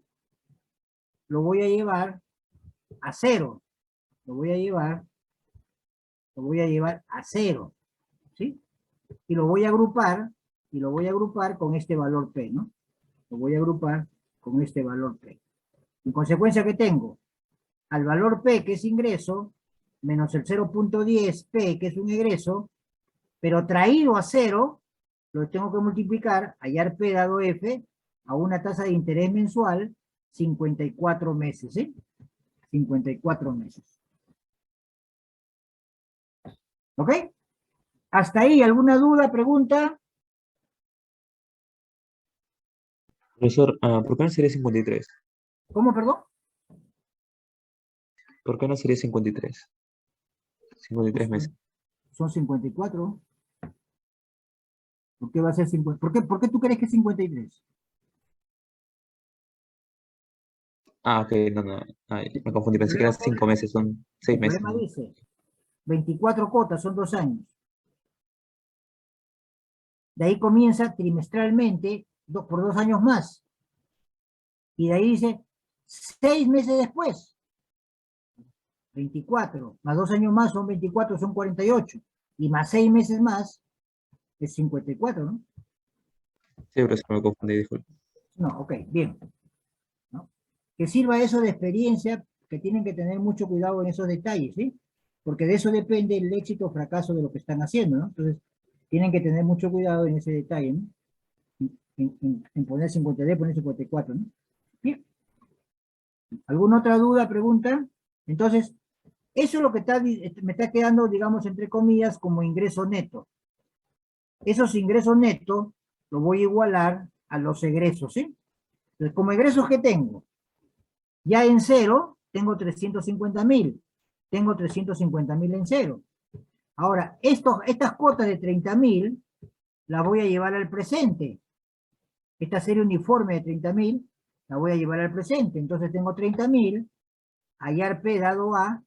lo voy a llevar a 0. Lo voy a llevar a 0, ¿sí? Y lo voy a agrupar con este valor P, ¿no? Lo voy a agrupar con este valor P. En consecuencia, ¿qué tengo? Al valor P, que es ingreso, menos el 0.10P, que es un egreso, pero traído a 0, lo tengo que multiplicar, hallar P dado F, a una tasa de interés mensual, 54 meses, ¿sí? 54 meses. ¿Ok? ¿Hasta ahí alguna duda, pregunta? Profesor, ¿por qué no sería 53? ¿Cómo, perdón? ¿Por qué no sería 53? 53 meses. Son 54. ¿Por qué va a ser 50? ¿Por qué tú crees que es 53? Ok, no. Ay, me confundí, pensé que eran 5 meses, son 6 El meses. problema dice 24 cuotas, son 2 años. De ahí comienza trimestralmente por 2 años más. Y de ahí dice 6 meses después. 24, más 2 años más son 24, son 48. Y más 6 meses más es 54, ¿no? Sí, profesor, me confundí, disculpe. No, ok, bien. ¿No? Que sirva eso de experiencia, que tienen que tener mucho cuidado en esos detalles, ¿sí? Porque de eso depende el éxito o fracaso de lo que están haciendo, ¿no? Entonces, tienen que tener mucho cuidado en ese detalle, ¿no? En poner 53, poner 54, ¿no? Bien. ¿Alguna otra duda, pregunta? Entonces, eso es lo que me está quedando, digamos, entre comillas, como ingreso neto. Esos ingresos netos los voy a igualar a los egresos, ¿sí? Entonces, como egresos que tengo, ya en cero, tengo 350.000. Tengo 350.000 en cero. Ahora, estas cuotas de 30.000 las voy a llevar al presente. Esta serie uniforme de 30.000 la voy a llevar al presente. Entonces tengo 30.000, hallar P dado a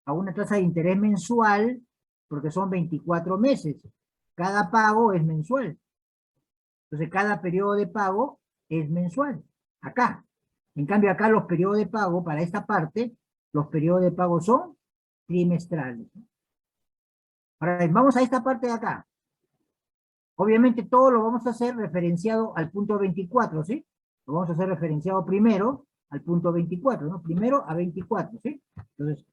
una tasa de interés mensual, porque son 24 meses. Cada pago es mensual. Entonces cada periodo de pago es mensual. Acá. En cambio acá los periodos de pago, para esta parte, los periodos de pago son trimestrales. Ahora bien, vamos a esta parte de acá. Obviamente todo lo vamos a hacer referenciado al punto 24, ¿sí? Lo vamos a hacer referenciado primero al punto 24, ¿no? Primero a 24, ¿sí? Entonces,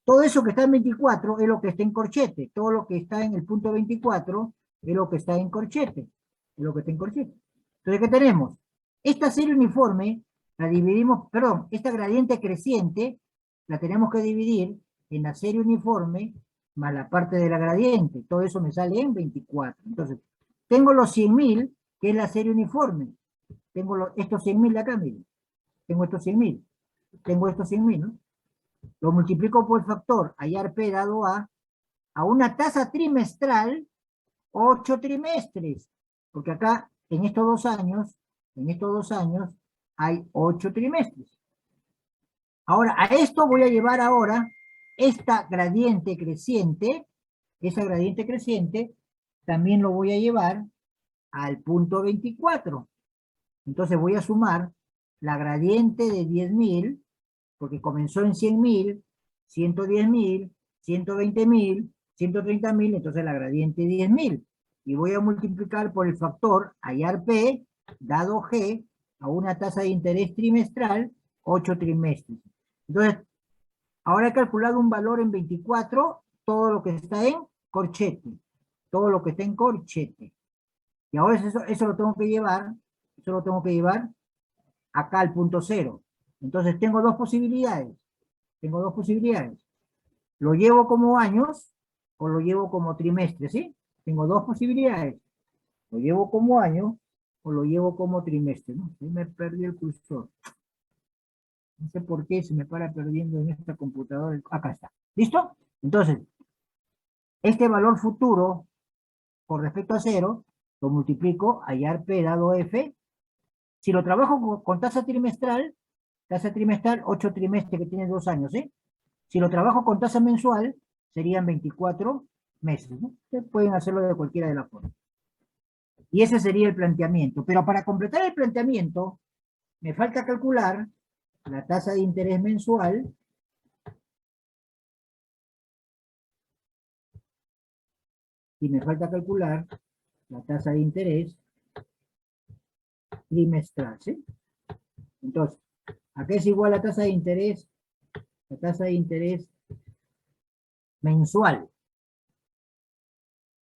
todo eso que está en 24 es lo que está en corchete. Todo lo que está en el punto 24 es lo que está en corchete. Es lo que está en corchete. Entonces, ¿qué tenemos? Esta serie uniforme la dividimos, perdón, esta gradiente creciente la tenemos que dividir en la serie uniforme más la parte de la gradiente. Todo eso me sale en 24. Entonces, tengo los 100.000, que es la serie uniforme. Tengo estos 100.000 de acá, miren. Tengo estos 100.000. Tengo estos 100.000, ¿no? Lo multiplico por el factor hallar P dado a una tasa trimestral, 8 trimestres. Porque acá, en estos 2 años, hay 8 trimestres. Ahora, a esto voy a llevar ahora esta gradiente creciente, esa gradiente creciente, también lo voy a llevar al punto 24. Entonces voy a sumar la gradiente de 10.000, porque comenzó en 100.000, 110.000, 120.000, 130.000, entonces la gradiente 10.000. Y voy a multiplicar por el factor hallar P, dado G, a una tasa de interés trimestral, 8 trimestres. Entonces, ahora he calculado un valor en 24, todo lo que está en corchete. Todo lo que está en corchete. Y ahora eso lo tengo que llevar, acá al punto 0. Entonces tengo dos posibilidades. ¿Lo llevo como años o lo llevo como trimestres? ¿Sí? Tengo dos posibilidades. ¿Lo llevo como año o lo llevo como trimestre? ¿No? Ahí me perdí el cursor. No sé por qué se me para perdiendo en esta computadora. Acá está. ¿Listo? Entonces, este valor futuro con respecto a 0, lo multiplico, hallar P dado F. Si lo trabajo con tasa trimestral, 8 trimestres que tiene 2 años, ¿sí? Si lo trabajo con tasa mensual, serían 24 meses, ¿no? Ustedes pueden hacerlo de cualquiera de las formas. Y ese sería el planteamiento. Pero para completar el planteamiento, me falta calcular la tasa de interés mensual y me falta calcular la tasa de interés trimestral, ¿sí? Entonces, acá es igual la tasa de interés mensual.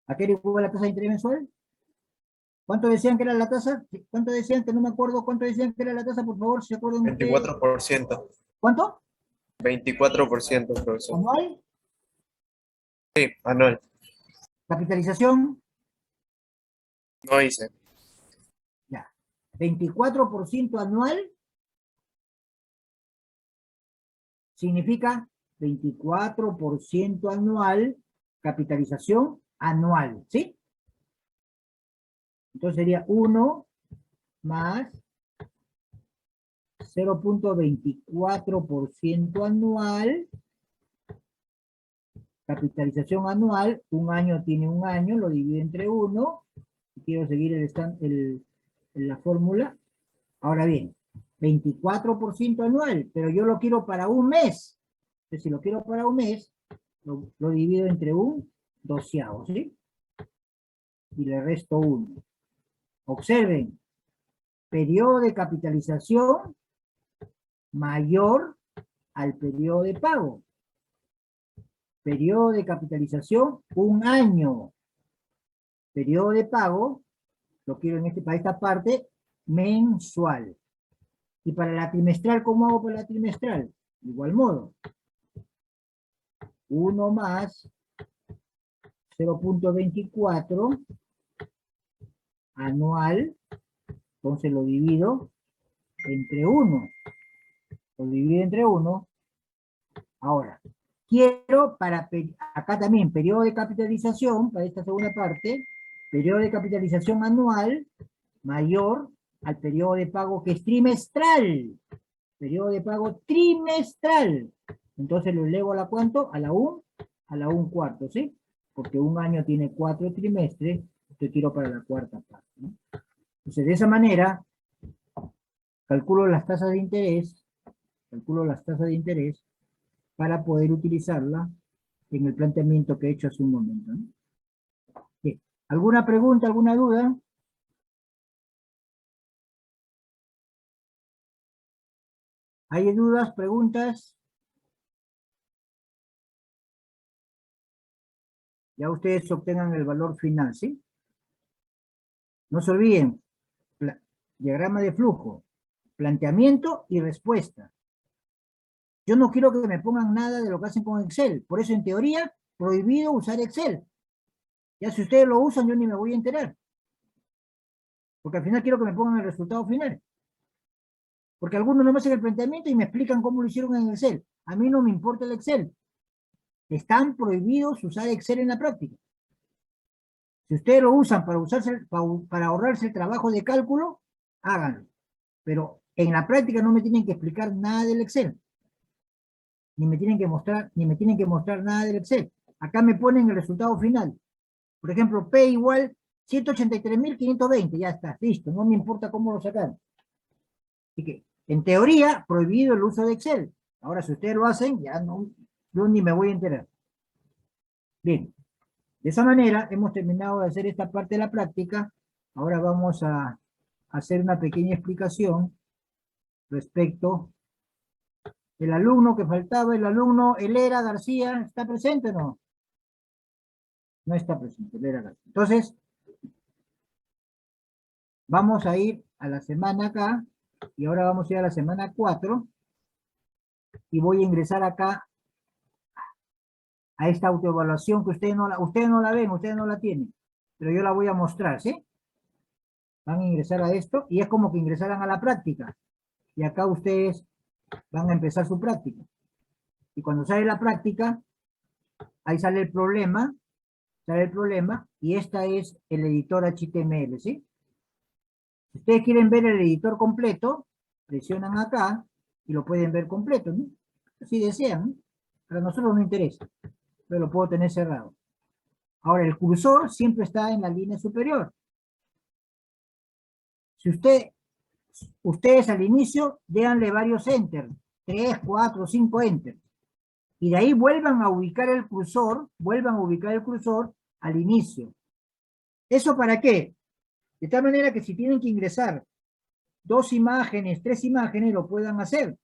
¿A qué era igual la tasa de interés mensual? ¿Cuánto decían que era la tasa? ¿Cuánto decían que no me acuerdo? ¿Cuánto decían que era la tasa? Por favor, si se acuerdan ustedes. 24%. ¿Cuánto? 24%, profesor. ¿Anual? Sí, anual. ¿Capitalización? No hice. Ya. 24% anual significa 24% anual, capitalización anual, ¿sí? Entonces sería 1 más 0.24% anual, capitalización anual, un año tiene un año, lo divido entre 1, quiero seguir la fórmula. Ahora bien, 24% anual, pero yo lo quiero para un mes. Entonces, si lo quiero para un mes, lo divido entre un doceavo, ¿sí? Y le resto 1. Observen, periodo de capitalización mayor al periodo de pago. Periodo de capitalización, un año. Periodo de pago, lo quiero para esta parte, mensual. Y para la trimestral, ¿cómo hago para la trimestral? De igual modo. 1 más 0.24 anual, entonces lo divido entre 1. Lo divido entre 1. Ahora, quiero acá también, periodo de capitalización, para esta segunda parte, periodo de capitalización anual mayor al periodo de pago que es trimestral. Periodo de pago trimestral. Entonces lo elevo a la cuánto? A la 1/4, ¿sí? Porque un año tiene 4 trimestres, yo quiero para la cuarta parte, ¿no? Entonces, de esa manera, calculo las tasas de interés para poder utilizarla en el planteamiento que he hecho hace un momento, ¿no? Bien. ¿Alguna pregunta, alguna duda? ¿Hay dudas, preguntas? Ya ustedes obtengan el valor final, ¿sí? No se olviden, diagrama de flujo, planteamiento y respuesta. Yo no quiero que me pongan nada de lo que hacen con Excel. Por eso, en teoría, prohibido usar Excel. Ya si ustedes lo usan, yo ni me voy a enterar. Porque al final quiero que me pongan el resultado final. Porque algunos no me hacen el planteamiento y me explican cómo lo hicieron en Excel. A mí no me importa el Excel. Están prohibidos usar Excel en la práctica. Si ustedes lo usan para ahorrarse el trabajo de cálculo, háganlo. Pero en la práctica no me tienen que explicar nada del Excel. Ni me tienen que mostrar nada del Excel. Acá me ponen el resultado final. Por ejemplo, P igual 183.520. Ya está, listo. No me importa cómo lo sacaron. Así que, en teoría, prohibido el uso de Excel. Ahora, si ustedes lo hacen, ya no, yo ni me voy a enterar. Bien. De esa manera, hemos terminado de hacer esta parte de la práctica. Ahora vamos a hacer una pequeña explicación respecto del alumno que faltaba. El alumno Elera García, ¿está presente o no? No está presente, Elera García. Entonces, vamos a ir a la semana acá, y ahora vamos a ir a la semana 4, y voy a ingresar acá a esta autoevaluación que ustedes no la ven, ustedes no la tienen, pero yo la voy a mostrar, ¿sí? Van a ingresar a esto, y es como que ingresaran a la práctica, y acá ustedes van a empezar su práctica. Y cuando sale la práctica, ahí sale el problema, y esta es el editor HTML, ¿sí? Si ustedes quieren ver el editor completo, presionan acá, y lo pueden ver completo, ¿no? Si desean, ¿no? Para nosotros no interesa, pero lo puedo tener cerrado. Ahora, el cursor siempre está en la línea superior. Si ustedes al inicio, déanle varios enter, 3, 4, 5 enter. Y de ahí vuelvan a ubicar el cursor al inicio. ¿Eso para qué? De tal manera que si tienen que ingresar 2 imágenes, 3 imágenes, lo puedan hacer.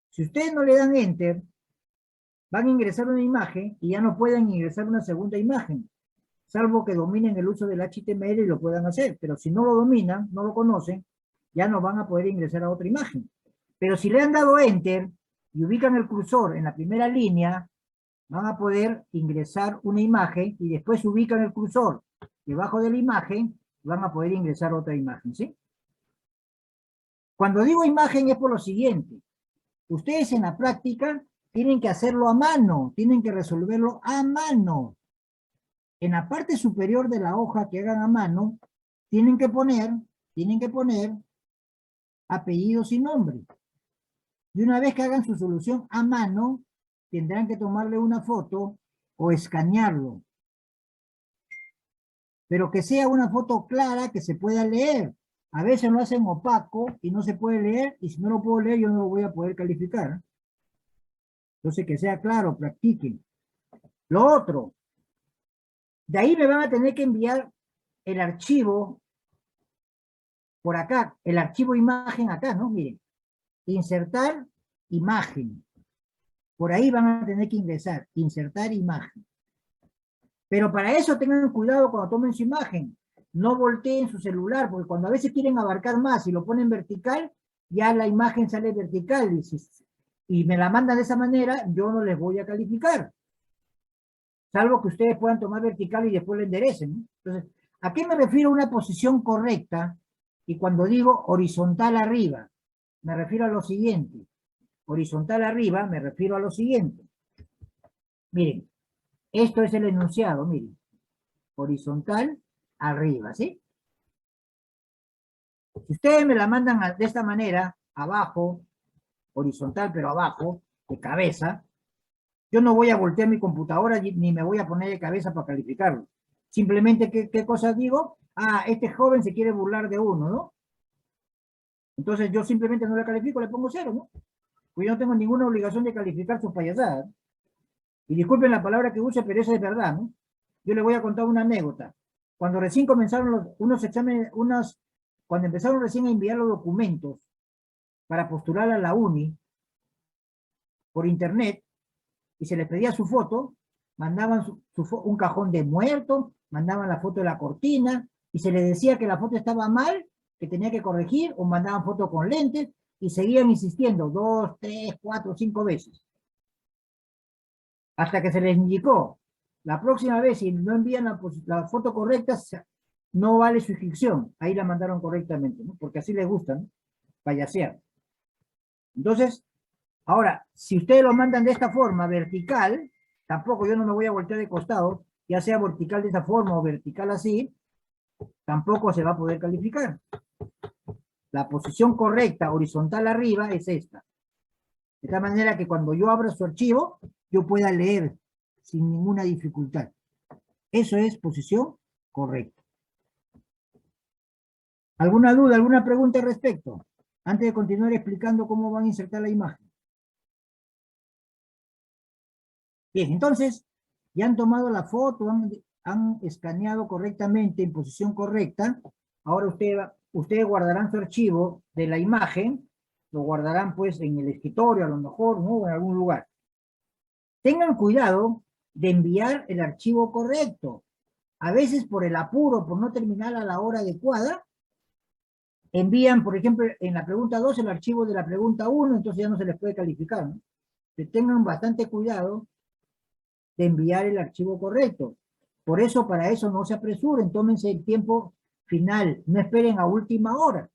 Si ustedes no le dan enter, van a ingresar una imagen y ya no pueden ingresar una segunda imagen, salvo que dominen el uso del HTML y lo puedan hacer. Pero si no lo dominan, no lo conocen, ya no van a poder ingresar a otra imagen. Pero si le han dado enter y ubican el cursor en la primera línea, van a poder ingresar una imagen y después ubican el cursor debajo de la imagen, van a poder ingresar otra imagen, ¿sí? Cuando digo imagen es por lo siguiente. Ustedes en la práctica tienen que hacerlo a mano, tienen que resolverlo a mano. En la parte superior de la hoja que hagan a mano, tienen que poner apellidos y nombre. Y una vez que hagan su solución a mano, tendrán que tomarle una foto o escanearlo. Pero que sea una foto clara que se pueda leer. A veces lo hacen opaco y no se puede leer, y si no lo puedo leer yo no lo voy a poder calificar. Entonces que sea claro, practiquen. Lo otro, de ahí me van a tener que enviar el archivo por acá, el archivo imagen acá, ¿no? Miren, insertar imagen. Por ahí van a tener que ingresar, insertar imagen. Pero para eso tengan cuidado cuando tomen su imagen. No volteen su celular, porque cuando a veces quieren abarcar más y lo ponen vertical, ya la imagen sale vertical. Y me la mandan de esa manera, yo no les voy a calificar. Salvo que ustedes puedan tomar vertical y después lo enderecen, ¿no? Entonces, ¿a qué me refiero a una posición correcta? Y cuando digo horizontal arriba, me refiero a lo siguiente. Horizontal arriba, me refiero a lo siguiente. Miren, esto es el enunciado, miren. Horizontal arriba, ¿sí? Si ustedes me la mandan de esta manera, abajo, horizontal pero abajo, de cabeza, yo no voy a voltear mi computadora ni me voy a poner de cabeza para calificarlo. Simplemente, ¿qué cosa digo? Ah, este joven se quiere burlar de uno, ¿no? Entonces yo simplemente no le califico, le pongo 0, ¿no? Pues yo no tengo ninguna obligación de calificar sus payasadas. Y disculpen la palabra que use, pero eso es verdad, ¿no? Yo les voy a contar una anécdota. Cuando recién comenzaron unos exámenes, cuando empezaron recién a enviar los documentos para postular a la uni por internet, y se les pedía su foto, mandaban un cajón de muerto, mandaban la foto de la cortina, y se les decía que la foto estaba mal, que tenía que corregir, o mandaban foto con lentes, y seguían insistiendo 2, 3, 4, 5 veces. Hasta que se les indicó, la próxima vez, si no envían la foto correcta, no vale su inscripción. Ahí la mandaron correctamente, ¿no? Porque así les gusta, ¿no? Payasear. Entonces, ahora, si ustedes lo mandan de esta forma, vertical, tampoco yo no me voy a voltear de costado, ya sea vertical de esa forma o vertical así, tampoco se va a poder calificar. La posición correcta, horizontal arriba, es esta. De tal manera que cuando yo abra su archivo, yo pueda leer sin ninguna dificultad. Eso es posición correcta. ¿Alguna duda, alguna pregunta al respecto? Antes de continuar explicando cómo van a insertar la imagen. Bien, entonces, ya han tomado la foto, han escaneado correctamente en posición correcta. Ahora ustedes guardarán su archivo de la imagen, lo guardarán pues en el escritorio a lo mejor, ¿no? O en algún lugar. Tengan cuidado de enviar el archivo correcto. A veces por el apuro, por no terminar a la hora adecuada, envían, por ejemplo, en la pregunta 2 el archivo de la pregunta 1, entonces ya no se les puede calificar, ¿no? Que tengan bastante cuidado de enviar el archivo correcto. Por eso, para eso no se apresuren, tómense el tiempo final, no esperen a última hora.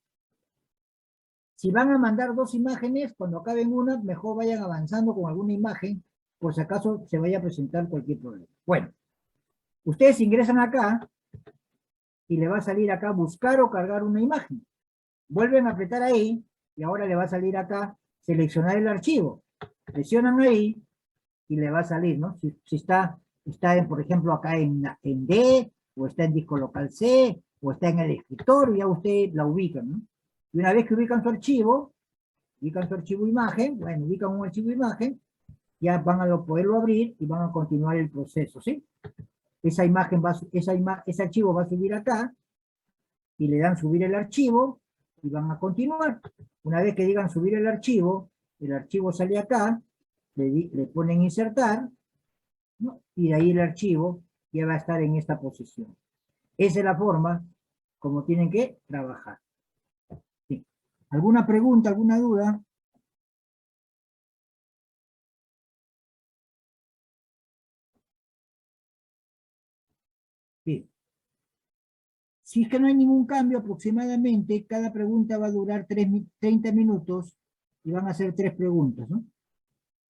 Si van a mandar 2 imágenes, cuando acaben una, mejor vayan avanzando con alguna imagen, por si acaso se vaya a presentar cualquier problema. Bueno, ustedes ingresan acá, y le va a salir acá buscar o cargar una imagen. Vuelven a apretar ahí, y ahora le va a salir acá seleccionar el archivo. Presionan ahí, y le va a salir, ¿no? Si está por ejemplo, acá en D, o está en disco local C, o está en el escritorio, ya usted la ubican, ¿no? Y una vez que ubican su archivo imagen, bueno, ubican un archivo imagen, ya van a poderlo abrir y van a continuar el proceso, ¿sí? Ese archivo va a subir acá, y le dan subir el archivo, y van a continuar. Una vez que digan subir el archivo sale acá, le ponen insertar, ¿no? Y de ahí el archivo ya va a estar en esta posición. Esa es la forma como tienen que trabajar. ¿Sí? ¿Alguna pregunta, alguna duda? Sí. Si es que no hay ningún cambio, aproximadamente cada pregunta va a durar 30 minutos y van a ser 3 preguntas, ¿no?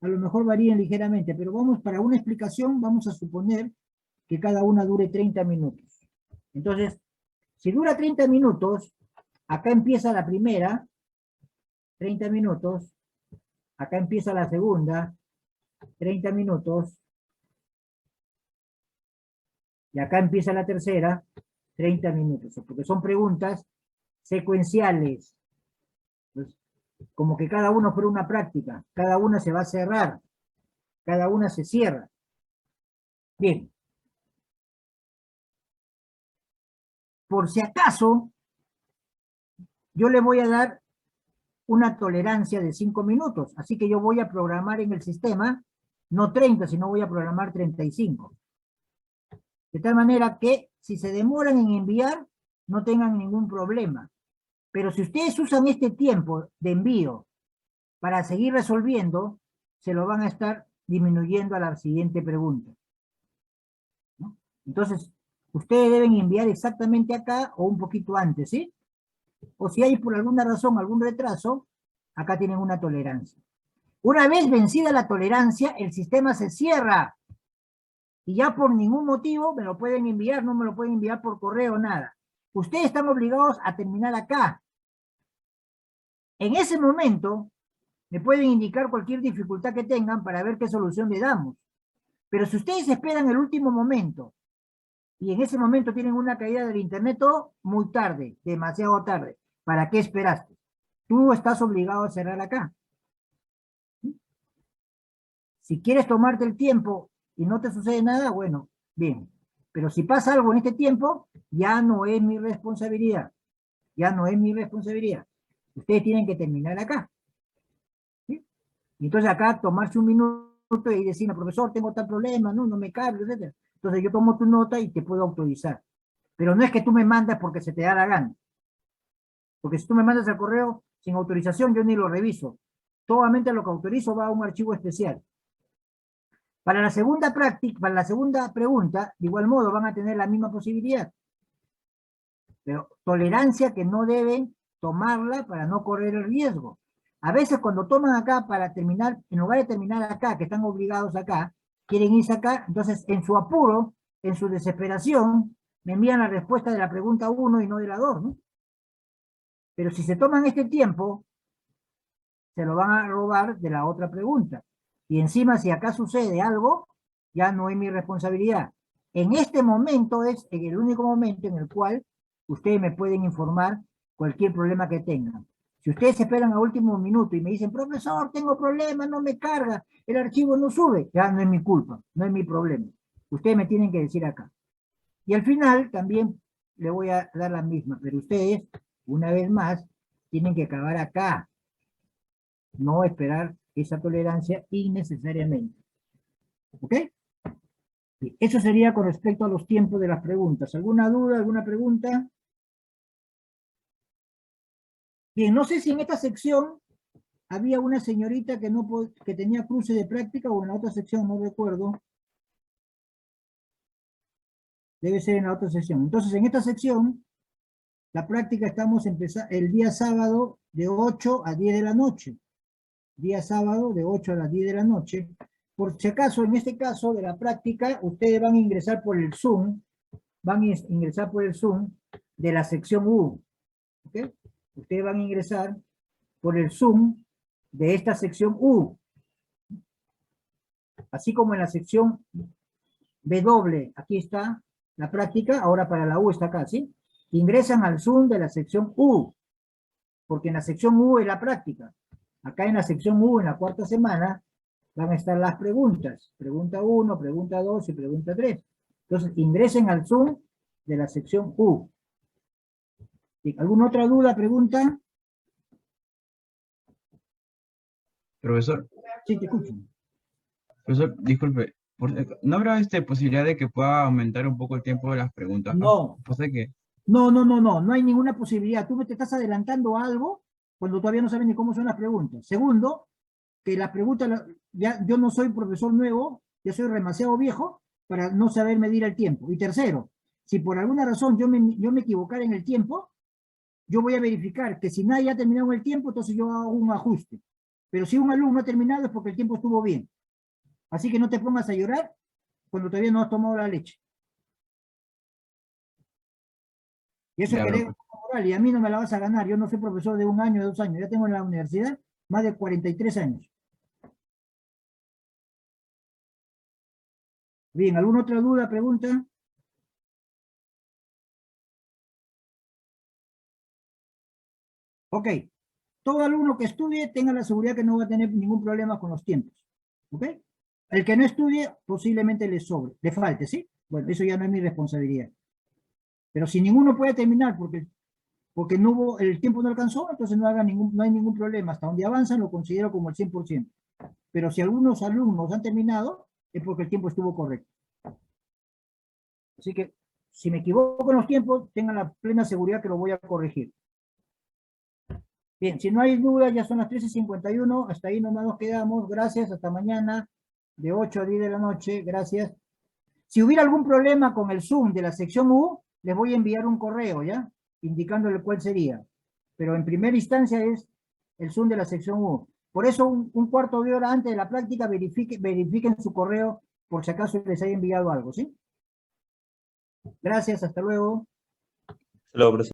A lo mejor varían ligeramente, pero para una explicación vamos a suponer que cada una dure 30 minutos. Entonces, si dura 30 minutos, acá empieza la primera, 30 minutos, acá empieza la segunda, 30 minutos, y acá empieza la tercera, 30 minutos, porque son preguntas secuenciales. Pues, como que cada uno fuera una práctica, cada una se va a cerrar, cada una se cierra. Bien. Por si acaso, yo le voy a dar una tolerancia de 5 minutos, así que yo voy a programar en el sistema, no 30, sino voy a programar 35. De tal manera que, si se demoran en enviar, no tengan ningún problema. Pero si ustedes usan este tiempo de envío para seguir resolviendo, se lo van a estar disminuyendo a la siguiente pregunta, ¿no? Entonces, ustedes deben enviar exactamente acá o un poquito antes, ¿sí? O si hay por alguna razón algún retraso, acá tienen una tolerancia. Una vez vencida la tolerancia, el sistema se cierra. Y ya por ningún motivo me lo pueden enviar, no me lo pueden enviar por correo, nada. Ustedes están obligados a terminar acá. En ese momento, me pueden indicar cualquier dificultad que tengan para ver qué solución le damos. Pero si ustedes esperan el último momento y en ese momento tienen una caída del internet todo muy tarde, demasiado tarde. ¿Para qué esperaste? Tú estás obligado a cerrar acá. ¿Sí? Si quieres tomarte el tiempo y no te sucede nada, bueno, bien. Pero si pasa algo en este tiempo, ya no es mi responsabilidad. Ya no es mi responsabilidad. Ustedes tienen que terminar acá. ¿Sí? Y entonces acá tomarse un minuto y decir, no, profesor, tengo tal problema, no me cargo, etc. Entonces yo tomo tu nota y te puedo autorizar. Pero no es que tú me mandas porque se te da la gana. Porque si tú me mandas el correo sin autorización, yo ni lo reviso. Solamente lo que autorizo va a un archivo especial. Para la segunda práctica, para la segunda pregunta, de igual modo van a tener la misma posibilidad. Pero tolerancia que no deben tomarla para no correr el riesgo. A veces cuando toman acá para terminar, en lugar de terminar acá, que están obligados acá, quieren irse acá, entonces en su apuro, en su desesperación, me envían la respuesta de la pregunta 1 y no de la 2, ¿no? Pero si se toman este tiempo, se lo van a robar de la otra pregunta. Y encima, si acá sucede algo, ya no es mi responsabilidad. En este momento es el único momento en el cual ustedes me pueden informar cualquier problema que tengan. Si ustedes esperan a último minuto y me dicen, profesor, tengo problemas, no me carga, el archivo no sube, ya no es mi culpa, no es mi problema. Ustedes me tienen que decir acá. Y al final también le voy a dar la misma, pero ustedes, una vez más, tienen que acabar acá. No esperar esa tolerancia innecesariamente. ¿Ok? Eso sería con respecto a los tiempos de las preguntas. ¿Alguna duda, alguna pregunta? Bien, no sé si en esta sección había una señorita que tenía cruce de práctica o en la otra sección, no recuerdo. Debe ser en la otra sección. Entonces, en esta sección, la práctica estamos empezando el día sábado de 8 a 10 de la noche. Día sábado de 8 a las 10 de la noche. Por si acaso, en este caso de la práctica, ustedes van a ingresar por el Zoom, de la sección U. ¿Ok? Ustedes van a ingresar por el Zoom de esta sección U. Así como en la sección W, aquí está la práctica, ahora para la U está acá, ¿sí? Ingresan al Zoom de la sección U, porque en la sección U es la práctica. Acá en la sección U, en la cuarta semana, van a estar las preguntas. Pregunta 1, pregunta 2 y pregunta 3. Entonces, ingresen al Zoom de la sección U. ¿Alguna otra duda, pregunta? Profesor, Sí, te escucho. profesor, disculpe, ¿no habrá posibilidad de que pueda aumentar un poco el tiempo de las preguntas? No. Pasa que No hay ninguna posibilidad. Tú te estás adelantando a algo cuando todavía no sabes ni cómo son las preguntas. Segundo, que las preguntas, ya yo no soy profesor nuevo, ya soy demasiado viejo para no saber medir el tiempo. Y tercero, si por alguna razón yo me equivocara en el tiempo, yo voy a verificar que si nadie ha terminado el tiempo, entonces yo hago un ajuste. Pero si un alumno ha terminado es porque el tiempo estuvo bien. Así que no te pongas a llorar cuando todavía no has tomado la leche. Y eso ya, es que profe. moral, y a mí no me la vas a ganar. Yo no soy profesor de 1 año, de 2 años. Ya tengo en la universidad más de 43 años. Bien, ¿alguna otra duda, pregunta? Ok. Todo alumno que estudie tenga la seguridad que no va a tener ningún problema con los tiempos. ¿Ok? El que no estudie posiblemente le sobre, le falte, ¿sí? Bueno, eso ya no es mi responsabilidad. Pero si ninguno puede terminar porque no hubo, el tiempo no alcanzó, entonces no hay ningún problema. Hasta donde avanzan lo considero como el 100%. Pero si algunos alumnos han terminado, es porque el tiempo estuvo correcto. Así que, si me equivoco en los tiempos, tengan la plena seguridad que lo voy a corregir. Bien, si no hay duda, ya son las 13:51, hasta ahí nomás nos quedamos. Gracias, hasta mañana, de 8 a 10 de la noche, gracias. Si hubiera algún problema con el Zoom de la sección U, les voy a enviar un correo, ¿ya? Indicándole cuál sería. Pero en primera instancia es el Zoom de la sección U. Por eso, un cuarto de hora antes de la práctica, verifiquen su correo por si acaso les haya enviado algo, ¿sí? Gracias, hasta luego. Hasta luego, profesor.